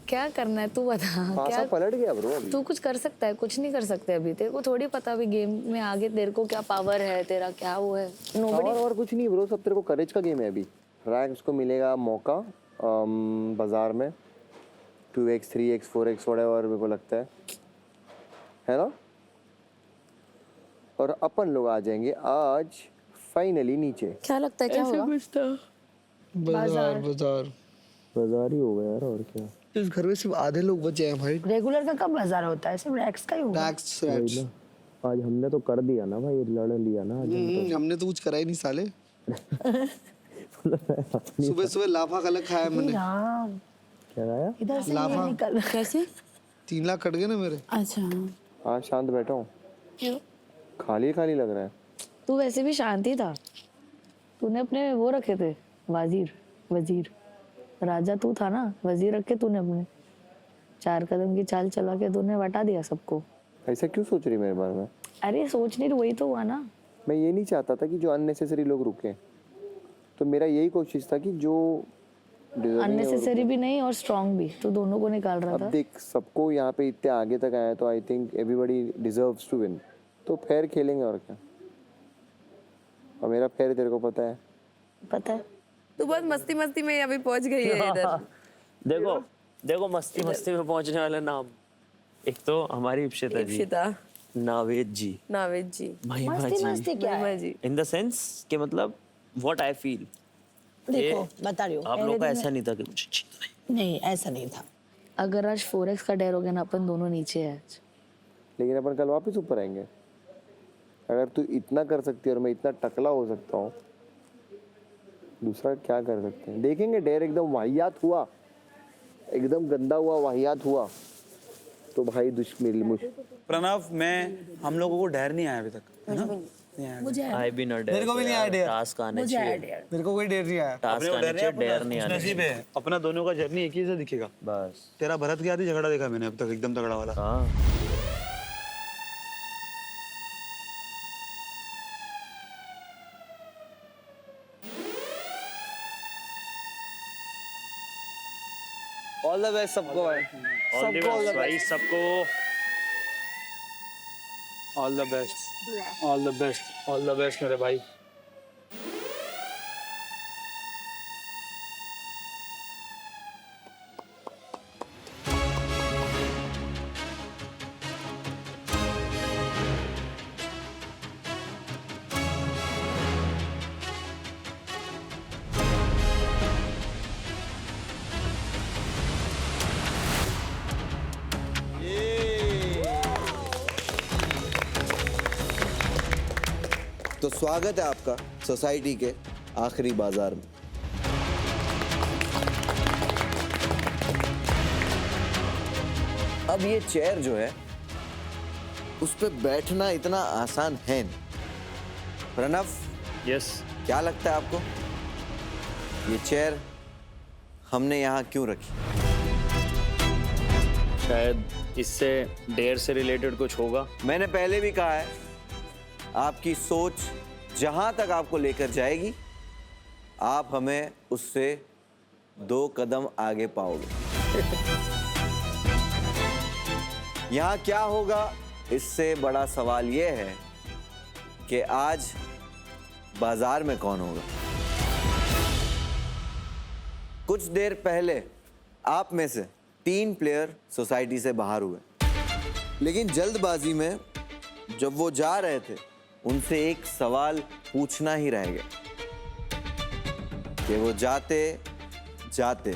क्या करना है तू बता। पासा क्या पलट गया ब्रो अभी। तू कुछ कर सकता है? कुछ नहीं कर सकते अभी। तेरे को थोड़ी पता अभी गेम में आगे तेरे को क्या पावर है, तेरा क्या वो है। और कुछ नहीं ब्रो, सब तेरे को करेज का गेम है अभी। रैंक्स को मिलेगा मौका बाजार में 2x 3x 4x व्हाटएवर मेरे को लगता है ना। और अपन लोग आ जाएंगे आज फाइनली नीचे। क्या लगता है क्या होगा? बाजार ही होगा यार और क्या। इस घर में सिर्फ आधे लोग बचे हैं भाई। रेगुलर का कब बाजार होता है? सिर्फ रैक्स का ही होगा। टैक्स आज हमने तो कर दिया ना भाई, लड़ लिया ना आज। हमने तो कुछ करा ही नहीं साले। सुबह सुबह लाफा अलग खाया मैंने। यार क्या खाया? इधर से लाफा। ये निकल। कैसे? 3 लाख कट गए ना मेरे। अच्छा आज शांत बैठा हूँ। क्यों? खाली खाली लग रहा है। तू वैसे भी शांति था। तूने अपने वो रखे थे वजीर। राजा तू था ना, वजीर रखे तूने अपने। 4 कदम की चाल चला के तूने बता दिया सबको। ऐसा क्यों सोच रही मेरे बारे में? अरे सोच नहीं वही तो हुआ ना। मैं ये नहीं चाहता था कि जो अननेसेसरी लोग रुके, तो मेरा यही कोशिश था कि जो अननेसेसरी भी नहीं और स्ट्रांग भी, तो दोनों को निकाल रहा अब था। देख सबको यहाँ पे इतने आगे तक आया तो I think everybody deserves to win. तो फेयर खेलेंगे और क्या। और मेरा फेयर तेरे को पता है। पता है तू बहुत मस्ती में अभी पहुंच गई है इधर। देखो मस्ती में पहुंचने वाला नाम। एक तो हमारी इप्सिता जी, नावेद जी, महिमा मस्ती क्या है? जी इन द सेंस कि मतलब व्हाट आई फील। देखो बता रही हूँ, आप लोग का ऐसा नहीं था कि कुछ जीतना नहीं ऐसा नहीं था। अगर आज 4x का डर हो गया ना, अपन दोनों नीचे है आज। लेकिन अपन कल वापस ऊपर आएंगे। अगर तू इतना कर सकती है और मैं इतना टकला हो सकता हूँ, दूसरा क्या कर सकते हैं। देखेंगे। डेर एकदम वाहियात हुआ, एकदम गंदा हुआ, वाहियात हुआ तो भाई दुश्मनी। प्रणव, मैं हम लोगों को डर नहीं आया अभी तक, है ना? मुझे आई भी नॉट मेरे को भी नहीं आया डेयर। टास्क आने मुझे आया चाहिए डेयर। मेरे को कोई डेयर नहीं आया। टास्क आने चाहिए डेयर नहीं आने नसीब चाहिए है अपना दोनों का जर्नी एक ही से दिखेगा। बस तेरा भरत के आदि झगड़ा देखा मैंने अब तक एकदम तगड़ा वाला। हाँ ऑल द बेस्ट सबको भाई। ऑल द बेस्ट भाई सबको। All the best, all the best, all the best मेरे भाई। तो स्वागत है आपका सोसाइटी के आखिरी बाजार में। अब ये चेयर जो है उस पे बैठना इतना आसान है नहीं। प्रणव, यस क्या लगता है आपको ये चेयर हमने यहाँ क्यों रखी? शायद इससे डेयर से रिलेटेड कुछ होगा। मैंने पहले भी कहा है, आपकी सोच जहां तक आपको लेकर जाएगी आप हमें उससे 2 कदम आगे पाओगे। यहां क्या होगा इससे बड़ा सवाल यह है कि आज बाजार में कौन होगा। कुछ देर पहले आप में से 3 प्लेयर सोसाइटी से बाहर हुए, लेकिन जल्दबाजी में जब वो जा रहे थे उनसे एक सवाल पूछना ही रह गया कि वो जाते जाते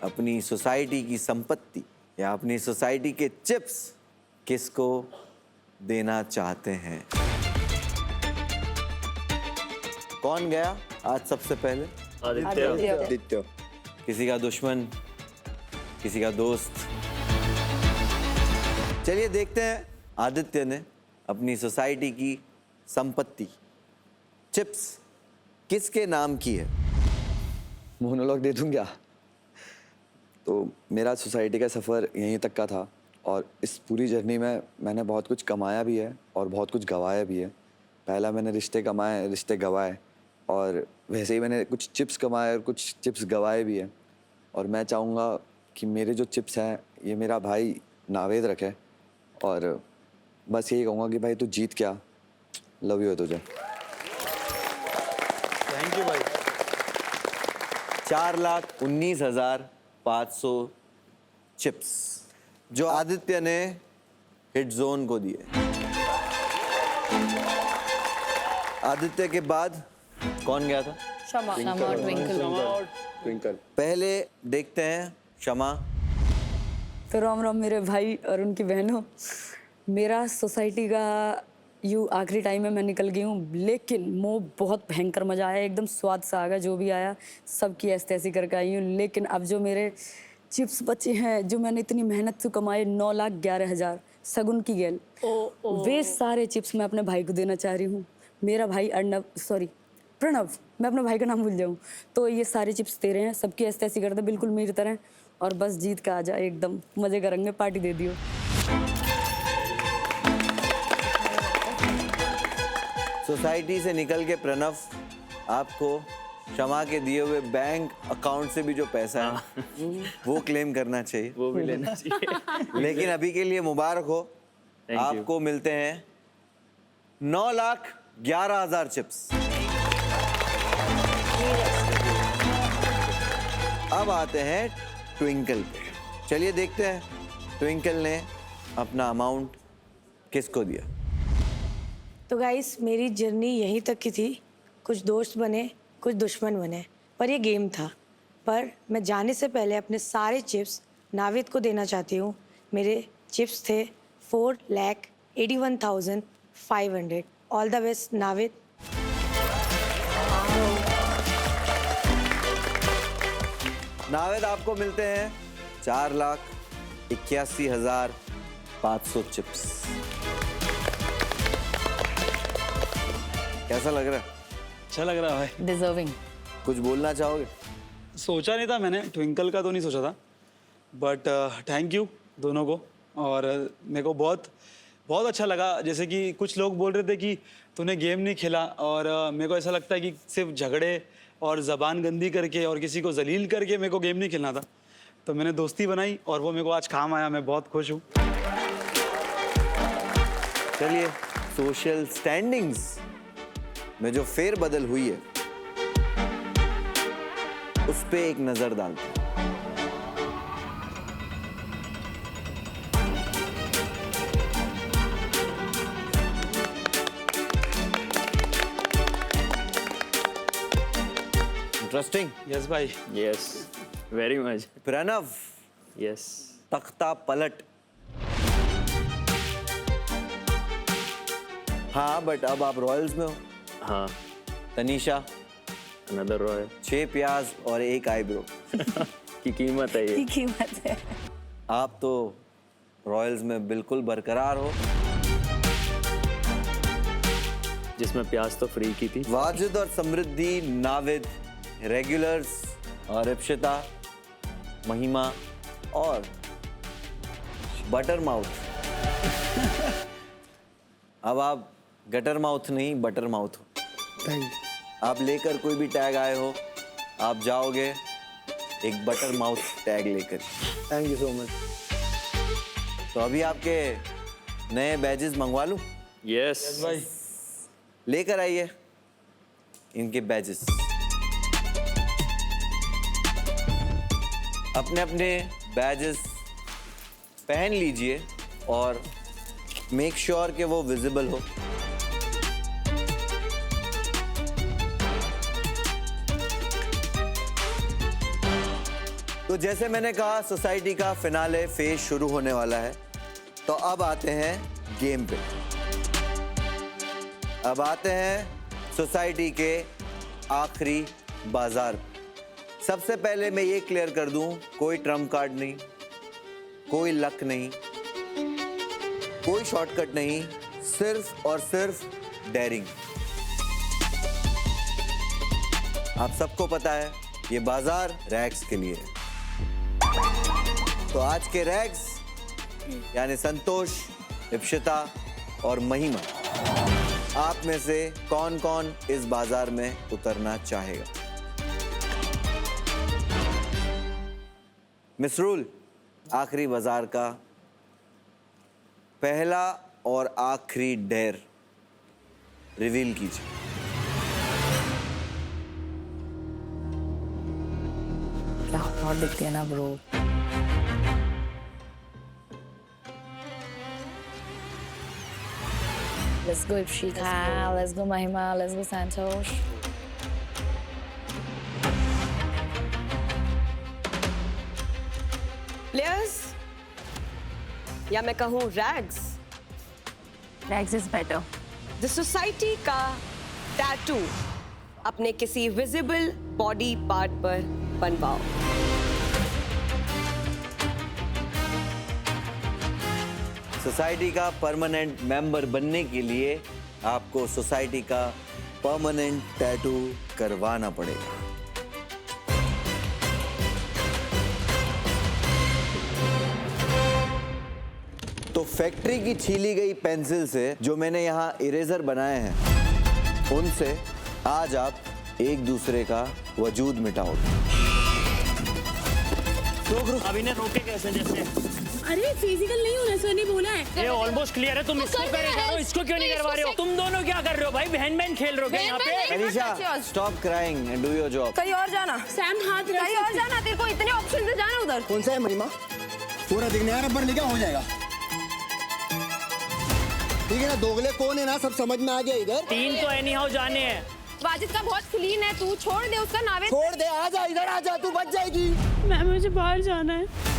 अपनी सोसाइटी की संपत्ति या अपनी सोसाइटी के चिप्स किसको देना चाहते हैं। कौन गया आज सबसे पहले? आदित्य। किसी का दुश्मन, किसी का दोस्त। चलिए देखते हैं आदित्य ने अपनी सोसाइटी की संपत्ति चिप्स किसके नाम की है। मोनोलॉग दे दूं क्या? तो मेरा सोसाइटी का सफ़र यहीं तक का था और इस पूरी जर्नी में मैंने बहुत कुछ कमाया भी है और बहुत कुछ गंवाया भी है। पहला मैंने रिश्ते कमाए, रिश्ते गंवाए, और वैसे ही मैंने कुछ चिप्स कमाए और कुछ चिप्स गंवाए भी हैं। और मैं चाहूँगा कि मेरे जो चिप्स हैं ये मेरा भाई नावेद रखे, और बस यही कहूँगा कि भाई तू जीत क्या, लव यू है तुझे। थैंक यू भाई। 4,19,500 चिप्स जो आदित्य ने हिट जोन को दिए। आदित्य के बाद कौन गया था? क्षमा ट्विंकल। पहले देखते हैं क्षमा। तो राम राम मेरे भाई और उनकी बहनों। मेरा सोसाइटी का आखिरी टाइम में मैं निकल गई हूँ, लेकिन वो बहुत भयंकर मज़ा आया, एकदम स्वाद सा आ गया। जो भी आया सबकी ऐसी करके आई हूँ। लेकिन अब जो मेरे चिप्स बचे हैं, जो मैंने इतनी मेहनत से कमाए, 9,11,000 सगुन की गेल, वे सारे चिप्स मैं अपने भाई को देना चाह रही हूँ। मेरा भाई प्रणव, मैं अपने भाई का नाम भूल जाऊँ। तो ये सारे चिप्स तेरे हैं, सबकी ऐसी करते बिल्कुल मेरी तरह, और बस जीत का आ जाए, एकदम मज़े करेंगे, पार्टी दे दियो। सोसाइटी से निकल के प्रणव आपको क्षमा के दिए हुए बैंक अकाउंट से भी जो पैसा है वो क्लेम करना चाहिए, वो भी लेना चाहिए। लेकिन अभी के लिए मुबारक हो, आपको मिलते हैं 9,11,000 चिप्स। अब आते हैं ट्विंकल पे। चलिए देखते हैं ट्विंकल ने अपना अमाउंट किसको दिया। तो गाइस मेरी जर्नी यहीं तक की थी। कुछ दोस्त बने, कुछ दुश्मन बने, पर ये गेम था। पर मैं जाने से पहले अपने सारे चिप्स नाविद को देना चाहती हूँ। मेरे चिप्स थे 4,81,500। All the best Navid. Naved आपको मिलते हैं 4,81,500 चिप्स। कैसा लग रहा है? अच्छा लग रहा है भाई। डिजर्विंग। कुछ बोलना चाहोगे? सोचा नहीं था मैंने, ट्विंकल का तो नहीं सोचा था, बट थैंक यू दोनों को। और मेरे को बहुत बहुत अच्छा लगा। जैसे कि कुछ लोग बोल रहे थे कि तूने गेम नहीं खेला, और मेरे को ऐसा लगता है कि सिर्फ झगड़े और ज़बान गंदी करके और किसी को जलील करके मेरे को गेम नहीं खेलना था। तो मैंने दोस्ती बनाई और वो मेरे को आज काम आया। मैं बहुत खुश हूँ। चलिए, सोशल स्टैंडिंग्स में जो फेरबदल हुई है उस पे एक नजर डालते हैं। इंटरेस्टिंग। यस भाई। Yes, very much. Pranav, yes. तख्ता पलट। हाँ, बट अब आप रॉयल्स में हो। हाँ। Tanisha, another royal. 6 प्याज और 1 आईब्रो की कीमत है ये। की कीमत है। आप तो रॉयल्स में बिल्कुल बरकरार हो। जिसमें प्याज तो फ्री की थी। वाजिद और समृद्धि, नाविद, रेगुलर्स और इप्शिता, महिमा और बटर माउथ। अब आप गटर माउथ नहीं, बटर माउथ हो। Thank you. आप लेकर कोई भी टैग आए हो, आप जाओगे एक बटर माउथ टैग लेकर। Thank you so much. तो अभी आपके नए बैजेस मंगवा लूं? यस भाई। लेकर आइए इनके बैजेस। अपने अपने बैजेस पहन लीजिए और मेक श्योर कि वो विजिबल हो। तो जैसे मैंने कहा, सोसाइटी का फिनाले फेज शुरू होने वाला है। तो अब आते हैं गेम पे। अब आते हैं सोसाइटी के आखिरी बाजार। सबसे पहले मैं ये क्लियर कर दूं, कोई ट्रम्प कार्ड नहीं, कोई लक नहीं, कोई शॉर्टकट नहीं, सिर्फ और सिर्फ डेयरिंग। आप सबको पता है ये बाजार रैग्स के लिए है। तो आज के रैग्स यानी संतोष, इप्शिता और महिमा, आप में से कौन कौन इस बाजार में उतरना चाहेगा? मिसरूल, आखिरी बाजार का पहला और आखिरी डेयर रिवील कीजिए। क्या हॉट दिखती है ना bro. Let's go Ipshita, let's go Mahima, let's go Santosh. Players, या मैं कहूँ rags, Rags is better. The society का टैटू अपने किसी विजिबल बॉडी पार्ट पर बनवाओ। सोसाइटी का परमानेंट मेंबर बनने के लिए आपको सोसाइटी का परमानेंट टैटू करवाना पड़ेगा। तो फैक्ट्री की छीली गई पेंसिल से जो मैंने यहाँ इरेजर बनाए हैं, उनसे आज आप एक दूसरे का वजूद मिटाओगे। अब इन्हें रोके कैसे? जैसे अरे फिजिकल नहीं होना सर ने बोला है। ये ऑलमोस्ट क्लियर है। तुम इसको करे जा रहे हो, इसको क्यों नहीं करवा रहे हो? तुम दोनों क्या कर रहे हो भाई? बहन बहन खेल रहे हो क्या यहाँ पे? Anisha, stop crying and do your job. कहीं और जाना, सैम हाथ कहीं और जाना। तेरे को इतने ऑप्शन से जाना उधर। कौन सा है महिमा? पूरा दिखने यार, रबर लेके हो जाएगा। ठीक है ना, दोगले कौन है ना, सब समझ में आ गया इधर। 3 तो एनी हाउ जाने हैं। वाजिद का बहुत क्लीन है, तू छोड़ दे उसका। नावेद छोड़ दे, आजा इधर आजा, तू बच जाएगी। मैं मुझे बाहर जाना है।